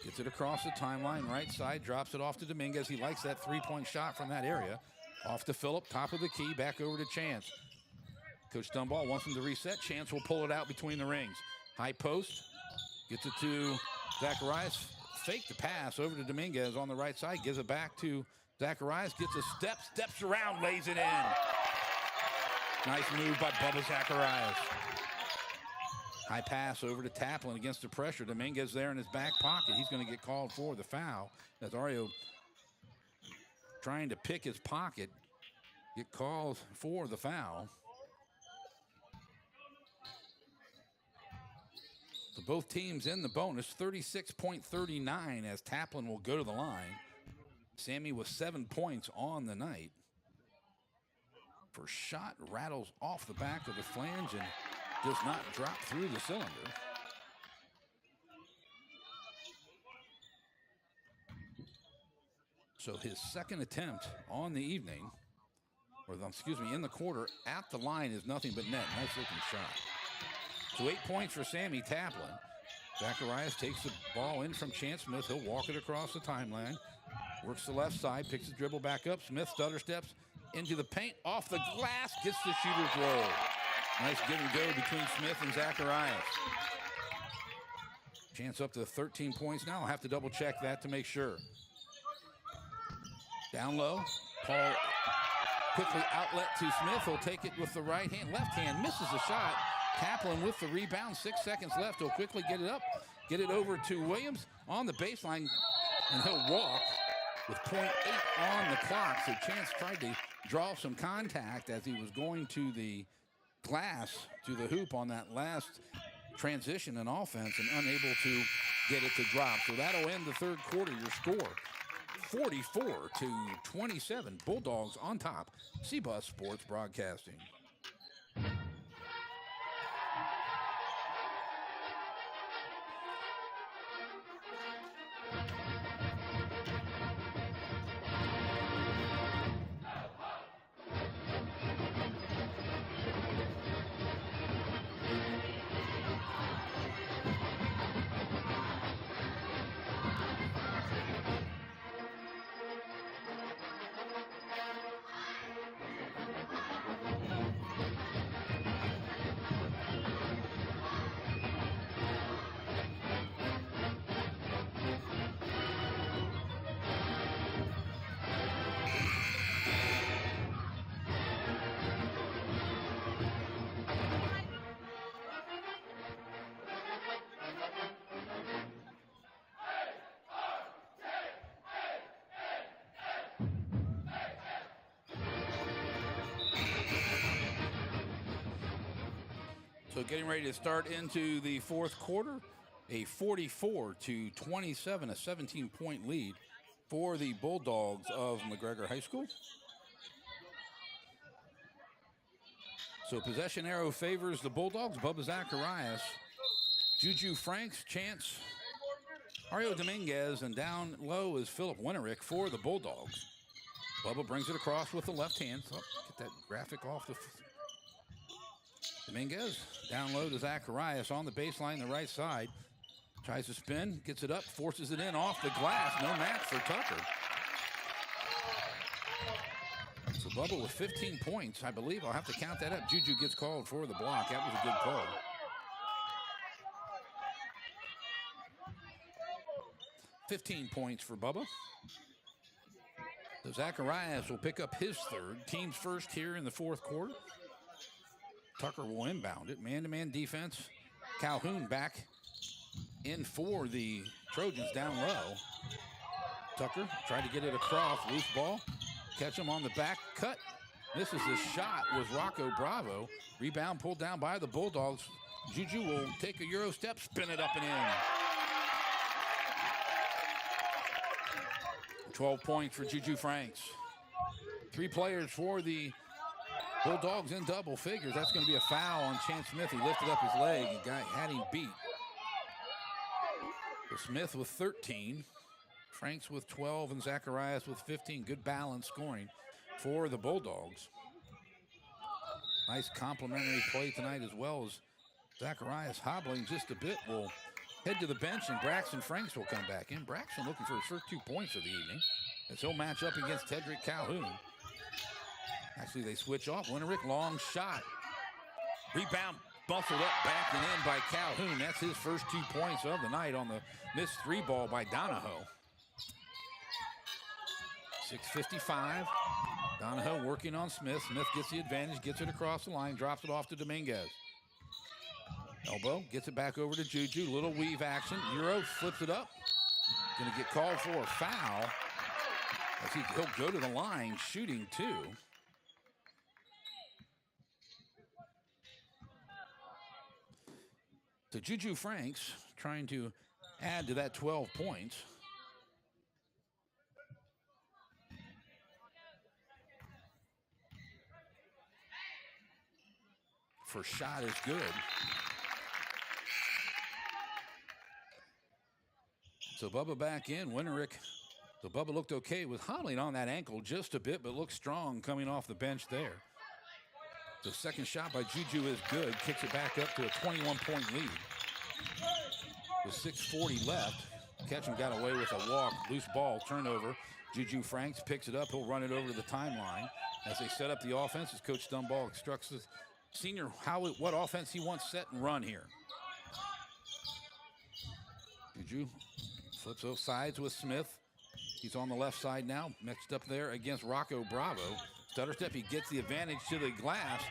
Gets it across the timeline, right side, drops it off to Dominguez. He likes that three-point shot from that area. Off to Phillip, top of the key, back over to Chance. Coach Dunball wants him to reset. Chance will pull it out between the rings. High post, gets it to Zacharias. Fake the pass over to Dominguez on the right side, gives it back to Zacharias, gets a step, steps around, lays it in. Nice move by Bubba Zacharias. High pass over to Taplin against the pressure. Dominguez there in his back pocket. He's going to get called for the foul. As Ario trying to pick his pocket, get called for the foul. So both teams in the bonus, 36.39 as Taplin will go to the line. Sammy with 7 points on the night. First shot rattles off the back of the flange and does not drop through the cylinder. So his second attempt on the evening, or excuse me, in the quarter at the line is nothing but net. Nice looking shot. So 8 points for Sammy Taplin. Zacharias takes the ball in from Chance Smith. He'll walk it across the timeline. Works the left side, picks the dribble back up. Smith stutter steps into the paint, off the glass, gets the shooter's roll. Nice give and go between Smith and Zacharias. Chance up to 13 points now. I'll have to double check that to make sure. Down low, Paul quickly outlet to Smith. He'll take it with the right hand. Left hand misses the shot. Taplin with the rebound. 6 seconds left. He'll quickly get it up, get it over to Williams on the baseline, and he'll walk with 0.8 on the clock. So Chance tried to draw some contact as he was going to the glass, to the hoop on that last transition in offense, and unable to get it to drop. So that'll end the third quarter. Your score, 44-27. Bulldogs on top. CBUS Sports Broadcasting. So getting ready to start into the fourth quarter, a 44-27, a 17-point lead for the Bulldogs of McGregor High School. So possession arrow favors the Bulldogs. Bubba Zacharias, Juju Franks, Chance, Mario Dominguez, and down low is Philip Winterick for the Bulldogs. Bubba brings it across with the left hand. So get that graphic off the Dominguez. Down low to Zacharias on the baseline, the right side. Tries to spin, gets it up, forces it in off the glass. No match for Tucker. So Bubba with 15 points. I believe I'll have to count that up. Juju gets called for the block. That was a good call. 15 points for Bubba. So Zacharias will pick up his third. Team's first here in the fourth quarter. Tucker will inbound it. Man-to-man defense. Calhoun back in for the Trojans down low. Tucker tried to get it across. Loose ball. Catch him on the back. Cut. Misses his shot was Rocco Bravo. Rebound pulled down by the Bulldogs. Juju will take a Euro step, spin it up and in. 12 points for Juju Franks. 3 players for the Bulldogs in double figures. That's going to be a foul on Chance Smith. He lifted up his leg and had him beat. So Smith with 13. Franks with 12 and Zacharias with 15. Good balance scoring for the Bulldogs. Nice complimentary play tonight as well as Zacharias hobbling just a bit. Will head to the bench and Braxton Franks will come back in. Braxton looking for his first 2 points of the evening as he'll match up against Tedrick Calhoun. Actually, they switch off. Winterick, long shot. Rebound bustled up, back and in by Calhoun. That's his first 2 points of the night on the missed 3 ball by Donahoe. 6:55. Donahoe working on Smith. Smith gets the advantage, gets it across the line, drops it off to Dominguez. Elbow, gets it back over to Juju. Little weave action. Euro flips it up. Going to get called for a foul. As he'll go to the line, shooting 2. So Juju Franks trying to add to that 12 points. First shot is good. So Bubba back in. Winterick. So Bubba looked okay. Was hobbling on that ankle just a bit, but looked strong coming off the bench there. The second shot by Juju is good. Kicks it back up to a 21-point lead. With 6:40 left. Ketchum got away with a walk. Loose ball, turnover. Juju Franks picks it up. He'll run it over to the timeline. As they set up the offense, as Coach Dunball instructs the senior what offense he wants set and run here. Juju flips those sides with Smith. He's on the left side now, mixed up there against Rocco Bravo. Stutter step, he gets the advantage to the glass.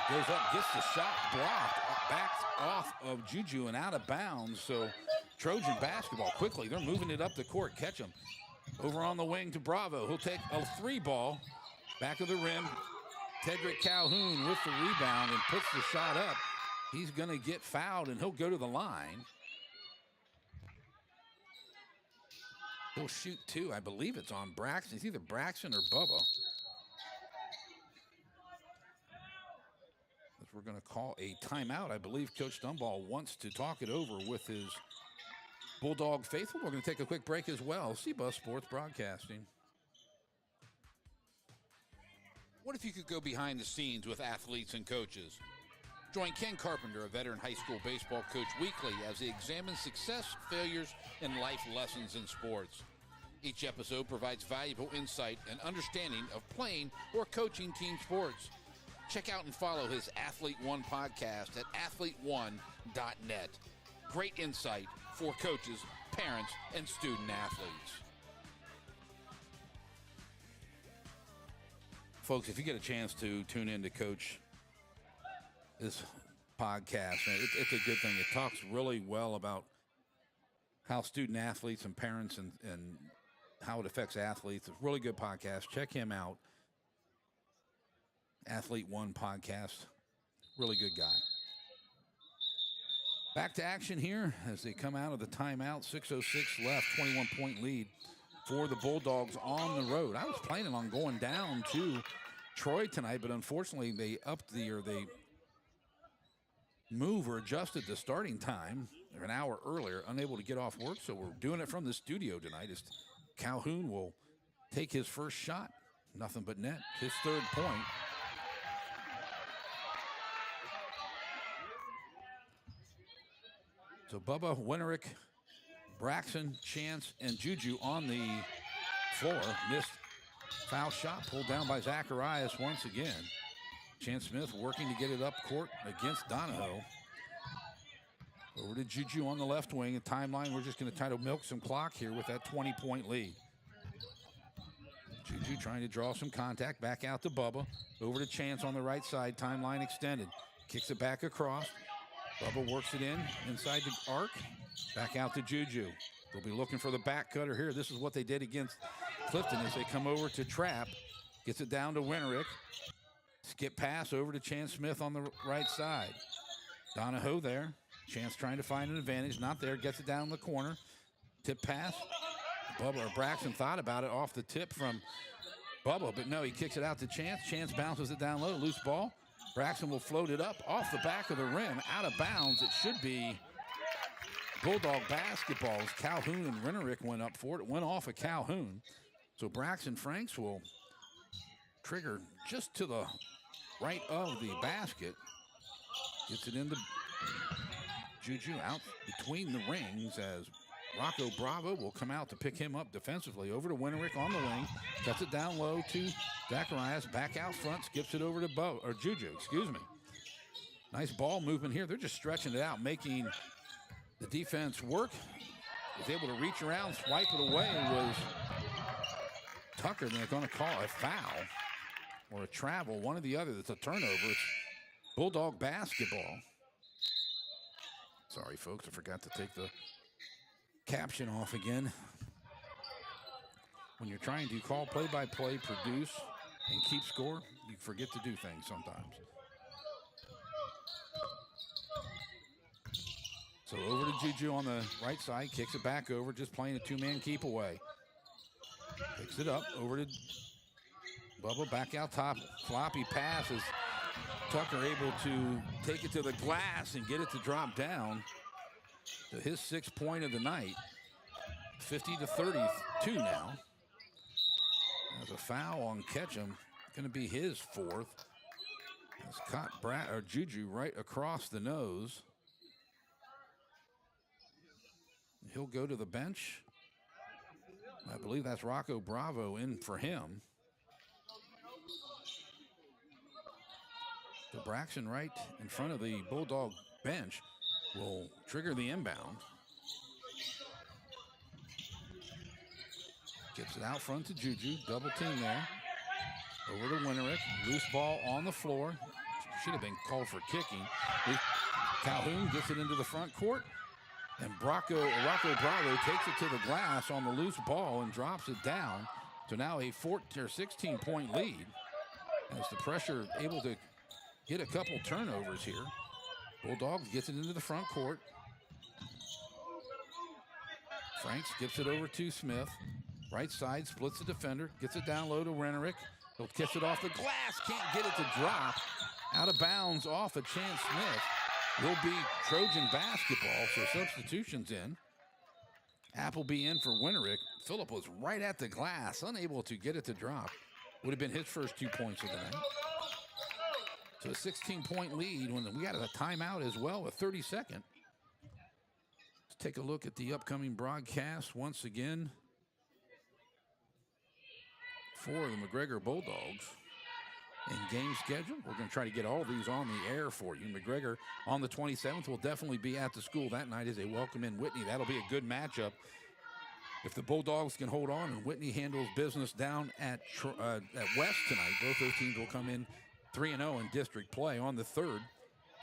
Goes up, gets the shot blocked, backs off of Juju and out of bounds. So Trojan basketball quickly. They're moving it up the court. Catch him. Over on the wing to Bravo. He'll take a 3 ball. Back of the rim. Tedrick Calhoun with the rebound and puts the shot up. He's going to get fouled and he'll go to the line. He'll shoot 2. I believe it's on Braxton. It's either Braxton or Bubba. We're going to call a timeout. I believe Coach Dunball wants to talk it over with his Bulldog faithful. We're going to take a quick break as well. CBUS Sports Broadcasting. What if you could go behind the scenes with athletes and coaches? Join Ken Carpenter, a veteran high school baseball coach, weekly as he examines success, failures, and life lessons in sports. Each episode provides valuable insight and understanding of playing or coaching team sports. Check out and follow his Athlete One podcast at athlete1.net. Great insight for coaches, parents, and student athletes. Folks, if you get a chance to tune in to Coach this podcast, it's a good thing. It talks really well about how student athletes and parents and how it affects athletes. It's a really good podcast. Check him out. Athlete One podcast. Really good guy. Back to action here as they come out of the timeout. 6:06 left, 21-point lead for the Bulldogs on the road. I was planning on going down to Troy tonight, but unfortunately they move or adjusted the starting time an hour earlier, unable to get off work, so we're doing it from the studio tonight as Calhoun will take his first shot. Nothing but net, his third point. So Bubba, Winterick, Braxton, Chance, and Juju on the floor. Missed foul shot pulled down by Zacharias once again. Chance Smith working to get it up court against Donahoe. Over to Juju on the left wing. A timeline, we're just going to try to milk some clock here with that 20-point lead. Juju trying to draw some contact. Back out to Bubba. Over to Chance on the right side. Timeline extended. Kicks it back across. Bubba works it inside the arc. Back out to Juju. They'll be looking for the back cutter here. This is what they did against Clifton as they come over to Trapp. Gets it down to Winterick. Skip pass over to Chance Smith on the right side. Donahoe there. Chance trying to find an advantage. Not there. Gets it down the corner. Tip pass. Bubba or Braxton thought about it off the tip from Bubba, but no, he kicks it out to Chance. Chance bounces it down low. Loose ball. Braxton will float it up off the back of the rim. Out of bounds. It should be Bulldog basketball. As Calhoun and Winterick went up for it. It went off of Calhoun. So Braxton Franks will trigger just to the right of the basket. Gets it into Juju out between the rings as Rocco Bravo will come out to pick him up defensively. Over to Winterick on the wing. Cuts it down low to Zacharias. Back out front. Skips it over to Juju. Nice ball movement here. They're just stretching it out, making the defense work. Was able to reach around, swipe it away. Was Tucker, and they're going to call a foul or a travel, one or the other. That's a turnover. It's Bulldog basketball. Sorry, folks, I forgot to take the caption off again. When you're trying to call play-by-play, produce, and keep score, you forget to do things sometimes. So over to Juju on the right side, kicks it back over, just playing a two-man keep away. Picks it up, over to Bubba, back out top, floppy pass as Tucker able to take it to the glass and get it to drop down to his 6th point of the night. 50-32 now. There's a foul on Ketchum, going to be his 4th. It's caught Juju right across the nose. He'll go to the bench. I believe that's Rocco Bravo in for him. So Braxton right in front of the Bulldog bench will trigger the inbound. Gets it out front to Juju. Double team there. Over to Winterick. Loose ball on the floor. Should have been called for kicking. Calhoun gets it into the front court. And Rocco Bravo takes it to the glass on the loose ball and drops it down. So now a 16-point lead. As the pressure able to get a couple turnovers here. Bulldogs gets it into the front court. Franks gets it over to Smith. Right side, splits the defender. Gets it down low to Winterick. He'll kiss it off the glass. Can't get it to drop. Out of bounds off of Chance Smith. Will be Trojan basketball, so substitutions in. Appleby in for Winterick. Phillip was right at the glass, unable to get it to drop. Would have been his first 2 points of the night. So a 16-point lead when we got a timeout as well, a 32nd. Let's take a look at the upcoming broadcast once again for the McGregor Bulldogs. In game schedule, we're going to try to get all of these on the air for you. McGregor on the 27th will definitely be at the school that night as they welcome in Whitney. That'll be a good matchup. If the Bulldogs can hold on and Whitney handles business down at West tonight, both those teams will come in 3-0 in district play. On the 3rd,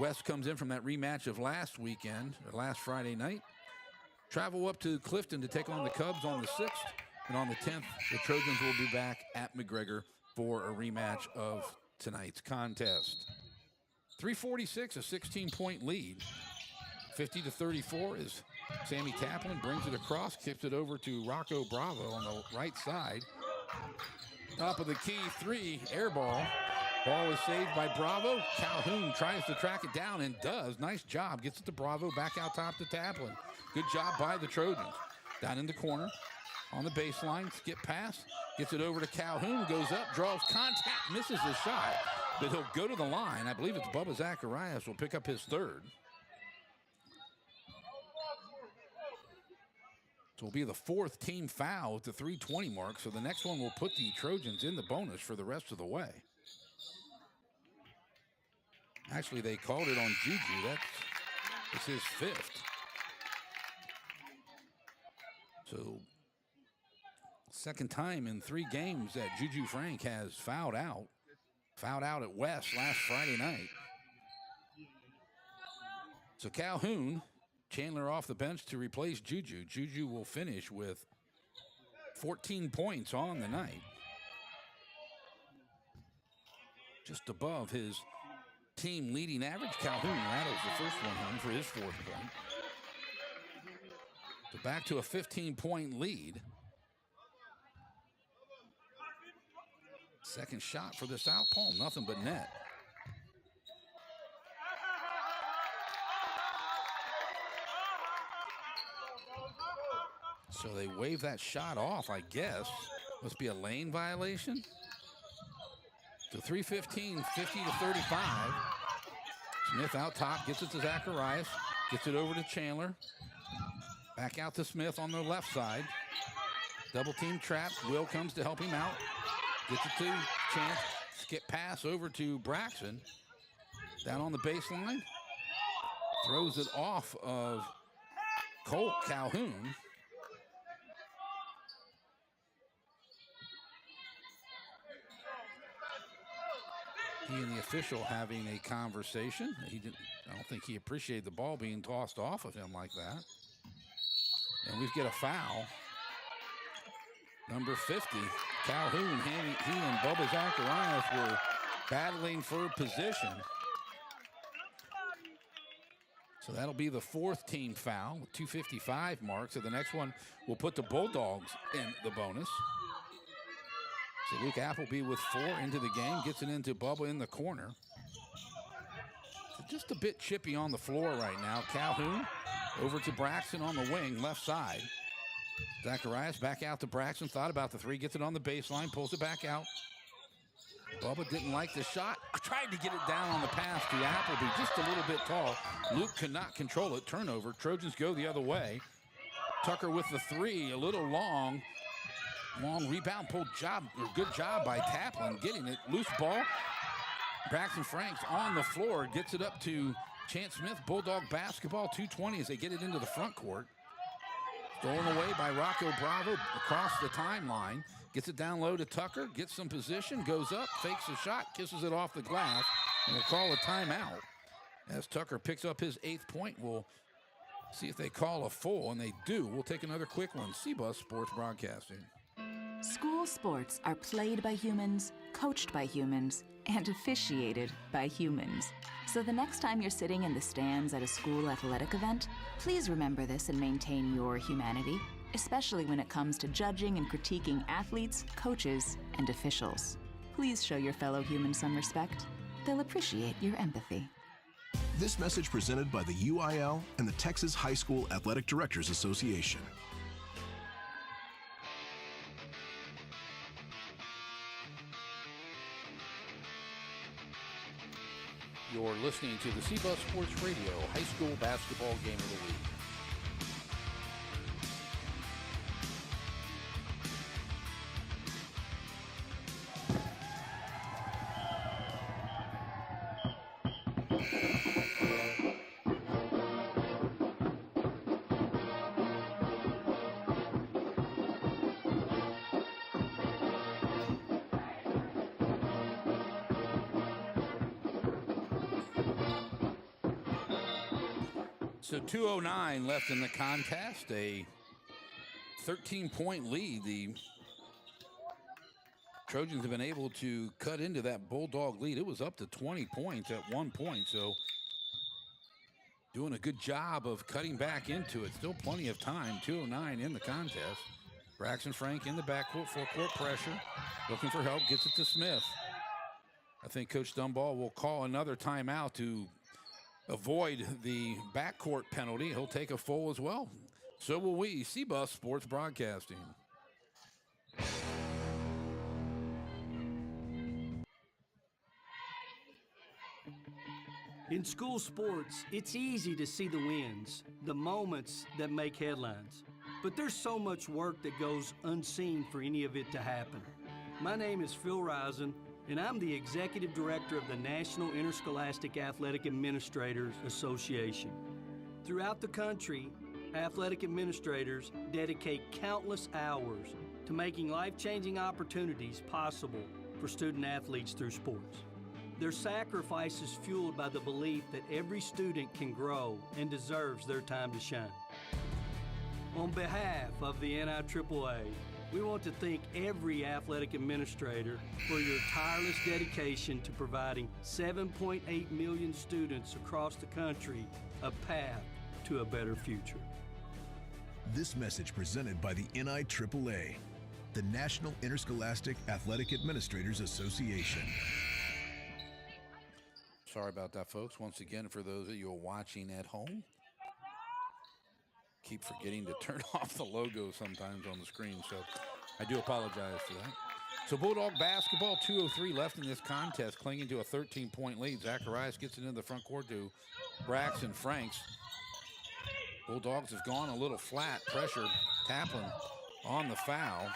West comes in from that rematch of last weekend, or last Friday night. Travel up to Clifton to take on the Cubs on the 6th. And on the 10th, the Trojans will be back at McGregor for a rematch of tonight's contest. 3:46, a 16-point lead 50-34 is Sammy Taplin brings it across, kicks it over to Rocco Bravo on the right side. Top of the key, 3, air ball. Ball is saved by Bravo. Calhoun tries to track it down and does. Nice job. Gets it to Bravo, back out top to Taplin. Good job by the Trojans. Down in the corner, on the baseline, skip pass. Gets it over to Calhoun, goes up, draws contact, misses the shot. But he'll go to the line. I believe it's Bubba Zacharias will pick up his third. So it'll be the 4th team foul at the 3:20 mark. So the next one will put the Trojans in the bonus for the rest of the way. Actually, they called it on Juju. It's his 5th. So second time in 3 games that Juju Frank has fouled out. Fouled out at West last Friday night. So Calhoun, Chandler off the bench to replace Juju. Juju will finish with 14 points on the night. Just above his team leading average. Calhoun rattles the first one home for his 4th point. So back to a 15-point lead. Second shot for the Southpaw, nothing but net. So they wave that shot off, I guess. Must be a lane violation. So 3:15, 50-35. Smith out top, gets it to Zacharias, gets it over to Chandler. Back out to Smith on the left side. Double team trap. Will comes to help him out. Gets it to Chance. Skip pass over to Braxton. Down on the baseline. Throws it off of Colt Calhoun. He and the official having a conversation. I don't think he appreciated the ball being tossed off of him like that. And we get a foul. Number 50, Calhoun. He and Bubba Zacharias were battling for position. So that'll be the 4th team foul with 2:55 mark. So the next one will put the Bulldogs in the bonus. So Luke Appleby with 4 into the game, gets it into Bubba in the corner. So just a bit chippy on the floor right now. Calhoun over to Braxton on the wing, left side. Zacharias back out to Braxton, thought about the 3, gets it on the baseline, pulls it back out. Bubba didn't like the shot. Tried to get it down on the pass to Appleby, just a little bit tall. Luke could not control it. Turnover. Trojans go the other way. Tucker with the 3, a little long. Long rebound, good job by Taplin getting it. Loose ball. Braxton Franks on the floor, gets it up to Chance Smith. Bulldog basketball, 2:20 as they get it into the front court. Stolen away by Rocco Bravo across the timeline. Gets it down low to Tucker, gets some position, goes up, fakes a shot, kisses it off the glass, and we'll call a timeout. As Tucker picks up his 8th point, we'll see if they call a full, and they do. We'll take another quick one. CBUS Sports Broadcasting. School sports are played by humans, coached by humans, and officiated by humans. So the next time you're sitting in the stands at a school athletic event, please remember this and maintain your humanity, especially when it comes to judging and critiquing athletes, coaches, and officials. Please show your fellow humans some respect. They'll appreciate your empathy. This message presented by the UIL and the Texas High School Athletic Directors Association. You're listening to the CBUS Sports Radio High School Basketball Game of the Week. So 2:09 left in the contest, a 13-point lead. The Trojans have been able to cut into that Bulldog lead. It was up to 20 points at one point, so doing a good job of cutting back into it. Still plenty of time, 2:09 in the contest. Braxton Frank in the backcourt, full-court pressure. Looking for help, gets it to Smith. I think Coach Dunball will call another timeout to avoid the backcourt penalty. He'll take a full as well. So will we. CBUS Sports Broadcasting. In school sports, it's easy to see the wins, the moments that make headlines. But there's so much work that goes unseen for any of it to happen. My name is Phil Risen, and I'm the Executive Director of the National Interscholastic Athletic Administrators Association. Throughout the country, athletic administrators dedicate countless hours to making life-changing opportunities possible for student athletes through sports. Their sacrifice is fueled by the belief that every student can grow and deserves their time to shine. On behalf of the NIAAA, we want to thank every athletic administrator for your tireless dedication to providing 7.8 million students across the country a path to a better future. This message presented by the NIAAA, the National Interscholastic Athletic Administrators Association. Sorry about that, folks. Once again, for those of you watching at home, keep forgetting to turn off the logo sometimes on the screen, so I do apologize for that. So Bulldog basketball, 2:03 left in this contest, clinging to a 13-point lead. Zacharias gets it into the front court to Braxton Franks. Bulldogs have gone a little flat. Pressure, Taplin on the foul.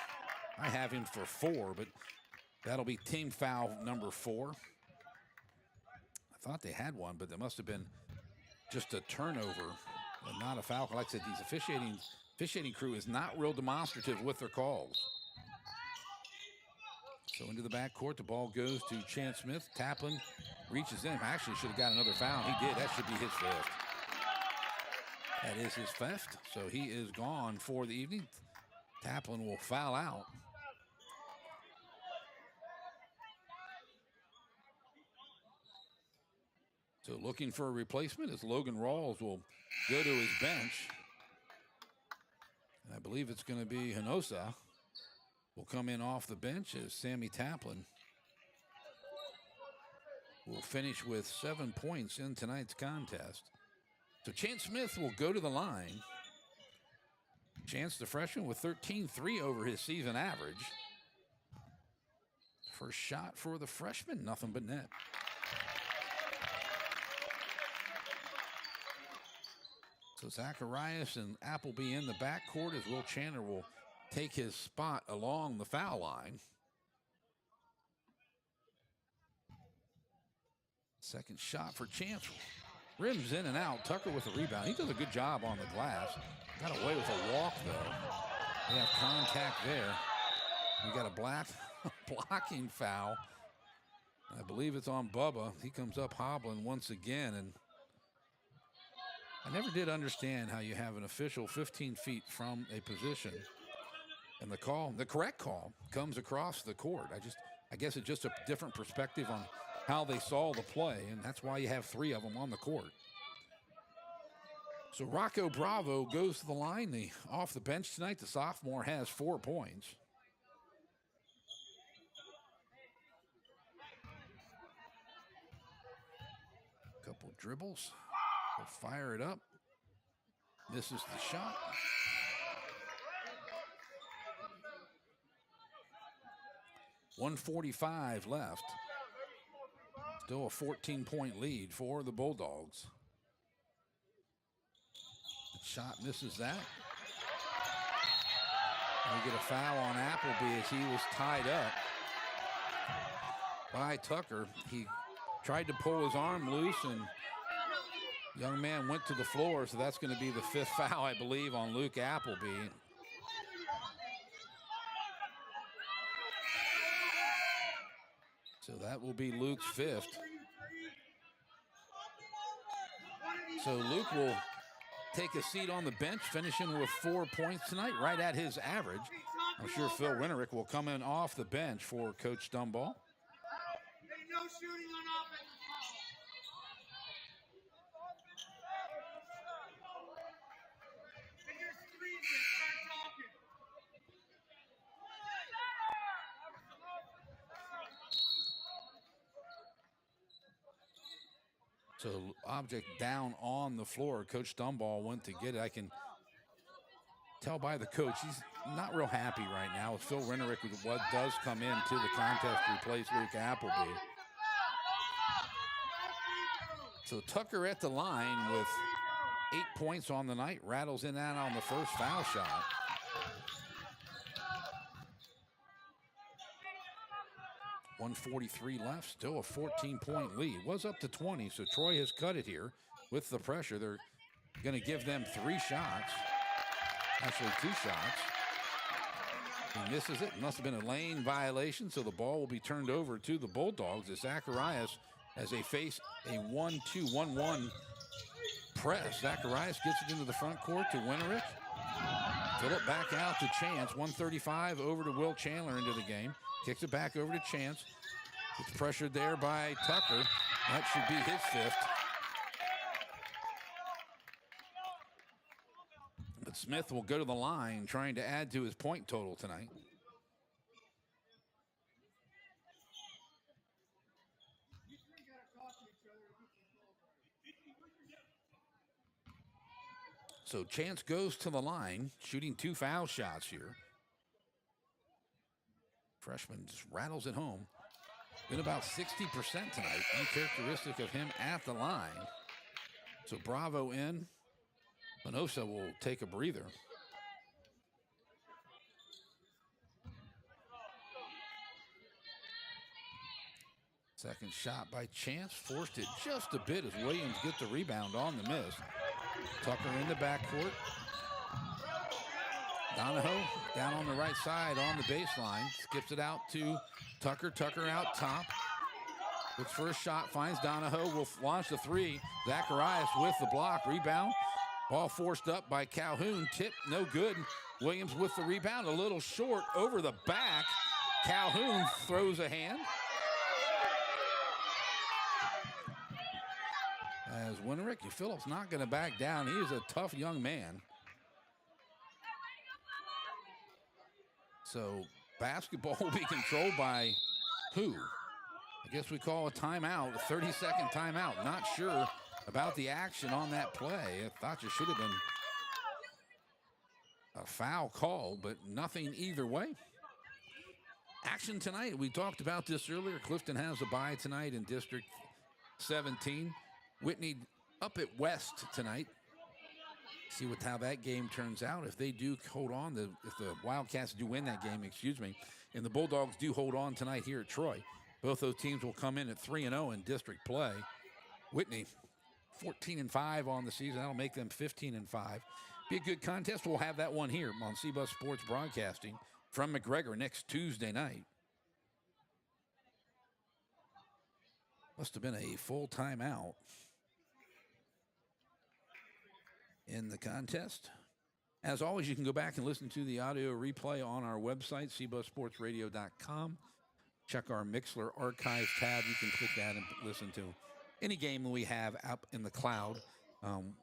I have him for 4, but that'll be team foul number 4. I thought they had one, but there must have been just a turnover. And not a foul. Like I said, these officiating crew is not real demonstrative with their calls. So into the backcourt, the ball goes to Chance Smith. Taplin reaches in. Actually should have got another foul. He did. That should be his 5th. That is his 5th. So he is gone for the evening. Taplin will foul out. So looking for a replacement as Logan Rawls will go to his bench. And I believe it's going to be Hinosa will come in off the bench as Sammy Taplin will finish with 7 points in tonight's contest. So Chance Smith will go to the line. Chance, the freshman, with 13-3 over his season average. First shot for the freshman, nothing but net. So Zacharias and Appleby in the backcourt as Will Chandler will take his spot along the foul line. Second shot for Chance. Rims in and out. Tucker with a rebound. He does a good job on the glass. Got away with a walk, though. They have contact there. We got a blocking foul. I believe it's on Bubba. He comes up hobbling once again, and I never did understand how you have an official 15 feet from a position and the correct call comes across the court. I guess it's just a different perspective on how they saw the play, and that's why you have 3 of them on the court. So Rocco Bravo goes to the line. Off the bench tonight, the sophomore has 4 points. Couple dribbles. He'll fire it up. Misses the shot. .145 left. Still a 14-point lead for the Bulldogs. The shot misses that. We get a foul on Appleby as he was tied up by Tucker. He tried to pull his arm loose, and young man went to the floor, so that's going to be the 5th foul, I believe, on Luke Appleby. So that will be Luke's 5th. So Luke will take a seat on the bench, finishing with 4 points tonight, right at his average. I'm sure Phil Winterick will come in off the bench for Coach Dunball. So object down on the floor. Coach Dunball went to get it. I can tell by the coach he's not real happy right now. It's Phil Renerick with what does come into the contest to replace Luke Appleby. So Tucker at the line with 8 points on the night. Rattles in and out on the first foul shot. .143 left, still a 14-point lead. Was up to 20, so Troy has cut it here with the pressure. They're going to give them 3 shots. Actually, 2 shots. He misses it. Must have been a lane violation, so the ball will be turned over to the Bulldogs as Zacharias, as they face a 1-2-1-1 press. Zacharias gets it into the front court to Winterick. Phillip back out to Chance. 135 over to Will Chandler into the game. Kicks it back over to Chance. Gets pressured there by Tucker. That should be his 5th. But Smith will go to the line trying to add to his point total tonight. So Chance goes to the line, shooting 2 foul shots here. Freshman just rattles it home. Been about 60% tonight, uncharacteristic of him at the line. So Bravo in. Minosa will take a breather. Second shot by Chance, forced it just a bit as Williams gets the rebound on the miss. Tucker in the backcourt. Donahoe down on the right side on the baseline. Skips it out to Tucker. Tucker out top. Looks for a shot. Finds Donahoe. Will launch the 3. Zacharias with the block. Rebound. Ball forced up by Calhoun. Tip no good. Williams with the rebound. A little short over the back. Calhoun throws a hand. As Winterick, Phillips not going to back down. He is a tough young man. So basketball will be controlled by who? I guess we call a timeout, a 30-second timeout. Not sure about the action on that play. I thought it should have been a foul call, but nothing either way. Action tonight. We talked about this earlier. Clifton has a bye tonight in District 17. Whitney up at West tonight. See how that game turns out. If they do hold on, if the Wildcats do win that game, and the Bulldogs do hold on tonight here at Troy, both those teams will come in at 3-0 in district play. Whitney, 14-5 on the season. That'll make them 15-5. Be a good contest. We'll have that one here on CBUS Sports Broadcasting from McGregor next Tuesday night. Must have been a full timeout in the contest. As always, you can go back and listen to the audio replay on our website, cbusportsradio.com. Check our Mixler Archives tab. You can click that and listen to any game that we have up in the cloud.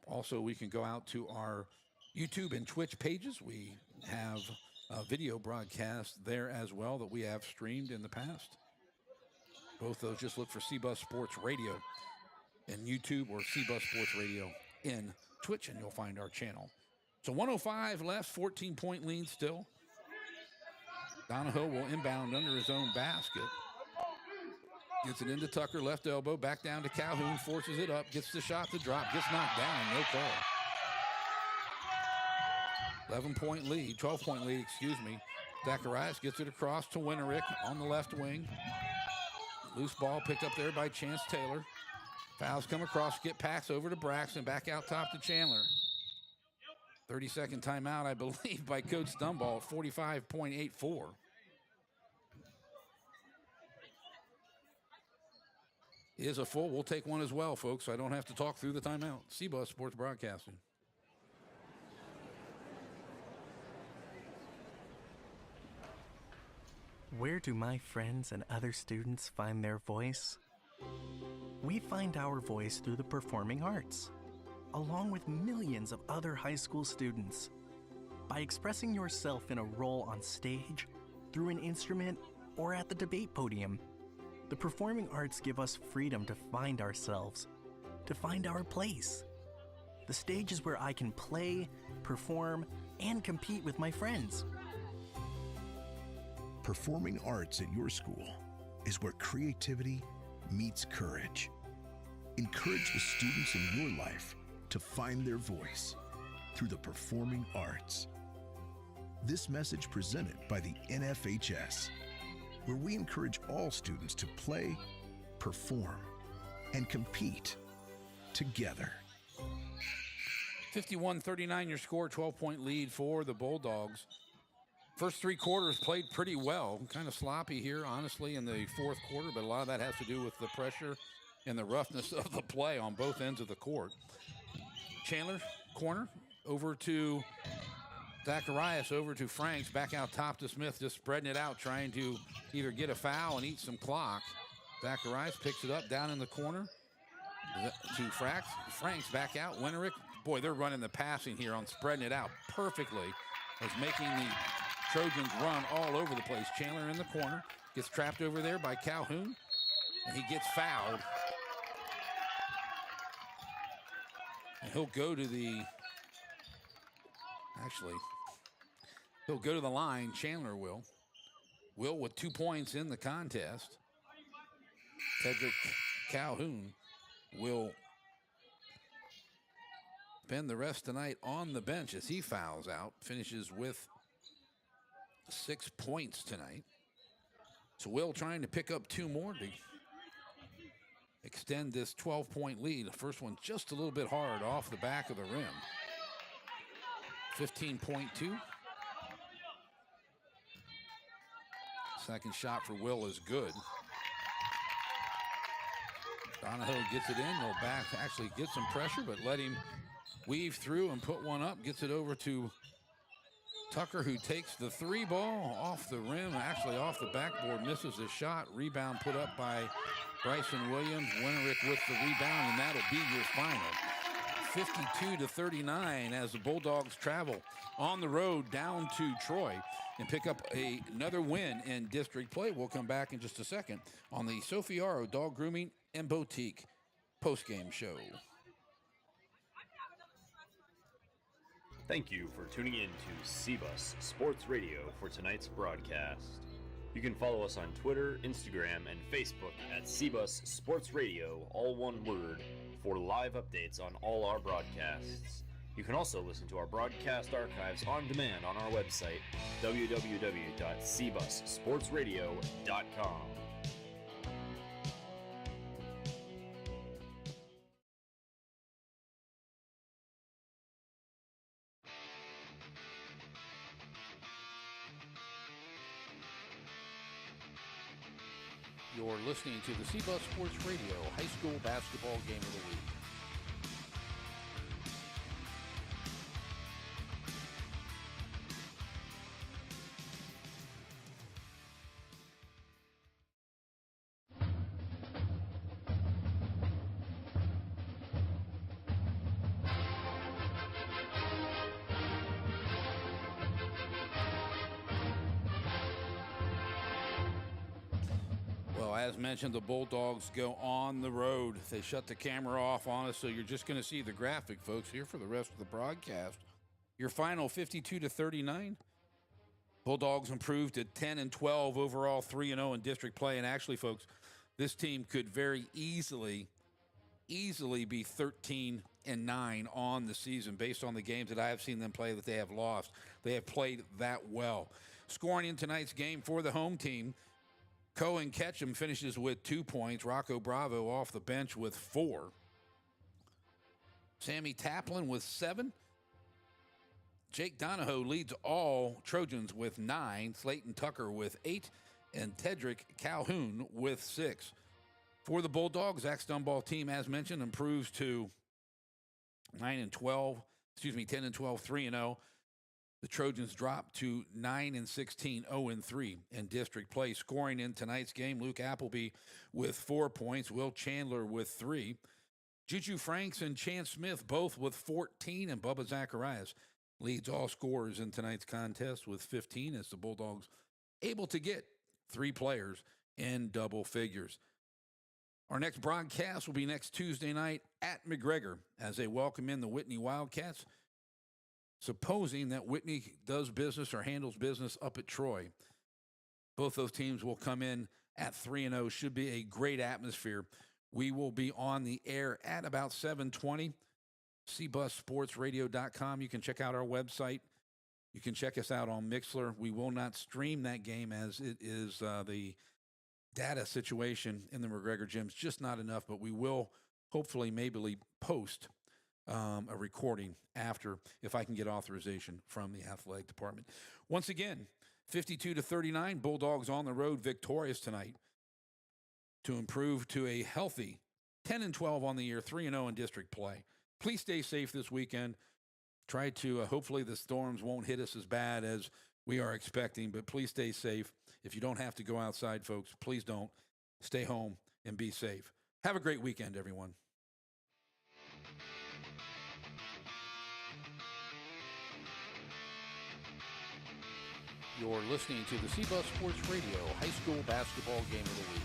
Also, we can go out to our YouTube and Twitch pages. We have a video broadcast there as well that we have streamed in the past. Both those, just look for CBUS Sports Radio in YouTube or CBUS Sports Radio in Twitch, and you'll find our channel. So 105 left, 14-point lead still. Donahoe will inbound under his own basket. Gets it into Tucker, left elbow, back down to Calhoun, forces it up, gets the shot to drop, gets knocked down, no call. 11-point lead, 12-point lead, Zacharias gets it across to Winterick on the left wing. Loose ball picked up there by Chance Taylor. Fouls come across, get pass over to Braxton, back out top to Chandler. 30-second timeout, I believe, by Coach Dunball, 45.84. Is a full. We'll take one as well, folks, so I don't have to talk through the timeout. CBUS Sports Broadcasting. Where do my friends and other students find their voice? We find our voice through the performing arts, along with millions of other high school students. By expressing yourself in a role on stage, through an instrument, or at the debate podium, the performing arts give us freedom to find ourselves, to find our place. The stage is where I can play, perform, and compete with my friends. Performing arts at your school is where creativity meets courage. Encourage the students in your life to find their voice through the performing arts. This message presented by the NFHS, where we encourage all students to play, perform, and compete together. 51-39 your score, 12-point lead for the Bulldogs. First three quarters played pretty well. Kind of sloppy here, honestly, in the fourth quarter, but a lot of that has to do with the pressure and the roughness of the play on both ends of the court. Chandler, corner, over to Zacharias, over to Franks, back out top to Smith, just spreading it out, trying to either get a foul and eat some clock. Zacharias picks it up down in the corner to Franks. Franks back out. Winterick, boy, they're running the passing here on spreading it out perfectly. Is making the Trojans run all over the place. Chandler in the corner, gets trapped over there by Calhoun, and he gets fouled. And he'll go to the, he'll go to the line, Chandler will. Will with 2 points in the contest. Cedric Calhoun will spend the rest tonight on the bench as he fouls out, finishes with 6 points tonight. So Will trying to pick up 2 more to extend this 12-point lead. The first one just a little bit hard off the back of the rim. 15.2. Second shot for Will is good. Donahoe gets it in. He'll back, actually get some pressure, but let him weave through and put one up. Gets it over to Tucker, who takes the 3 ball off the rim, actually off the backboard, misses a shot. Rebound put up by Bryson Williams. Winterick with the rebound, and that'll be your final. 52-39 as the Bulldogs travel on the road down to Troy and pick up another win in district play. We'll come back in just a second on the Sofiaro Dog Grooming and Boutique postgame show. Thank you for tuning in to CBUS Sports Radio for tonight's broadcast. You can follow us on Twitter, Instagram, and Facebook at CBUS Sports Radio, all one word, for live updates on all our broadcasts. You can also listen to our broadcast archives on demand on our website, www.cbussportsradio.com. You're listening to the CBUS Sports Radio High School Basketball Game of the Week. As mentioned, the Bulldogs go on the road. They shut the camera off on us, so you're just going to see the graphic, folks, here for the rest of the broadcast. Your final 52-39. Bulldogs improved to 10-12 overall, 3-0 in district play. And actually, folks, this team could very easily be 13-9 on the season based on the games that I have seen them play that they have lost. They have played that well. Scoring in tonight's game for the home team, Cohen Ketchum finishes with 2 points. Rocco Bravo off the bench with 4. Sammy Taplin with 7. Jake Donahoe leads all Trojans with 9. Slayton Tucker with 8. And Tedric Calhoun with 6. For the Bulldogs, Zach Stumbaugh team, as mentioned, improves to 10-12, 3-0. The Trojans drop to 9-16, 0-3 in district play. Scoring in tonight's game, Luke Appleby with 4 points, Will Chandler with 3. Juju Franks and Chance Smith both with 14, and Bubba Zacharias leads all scorers in tonight's contest with 15 as the Bulldogs able to get 3 players in double figures. Our next broadcast will be next Tuesday night at McGregor as they welcome in the Whitney Wildcats, supposing that Whitney does business or handles business up at Troy. Both those teams will come in at 3-0. Should be a great atmosphere. We will be on the air at about 7:20. CBUSSportsRadio.com. You can check out our website. You can check us out on Mixler. We will not stream that game as it is the data situation in the McGregor gyms just not enough, but we will hopefully maybe post a recording after if I can get authorization from the athletic department. Once again, 52-39, Bulldogs on the road victorious tonight to improve to a healthy 10-12 on the year, 3-0 in district play. Please stay safe this weekend. Try to, hopefully the storms won't hit us as bad as we are expecting, but please stay safe. If you don't have to go outside, folks, please don't. Stay home and be safe. Have a great weekend, everyone. You're listening to the CBUS Sports Radio High School Basketball Game of the Week.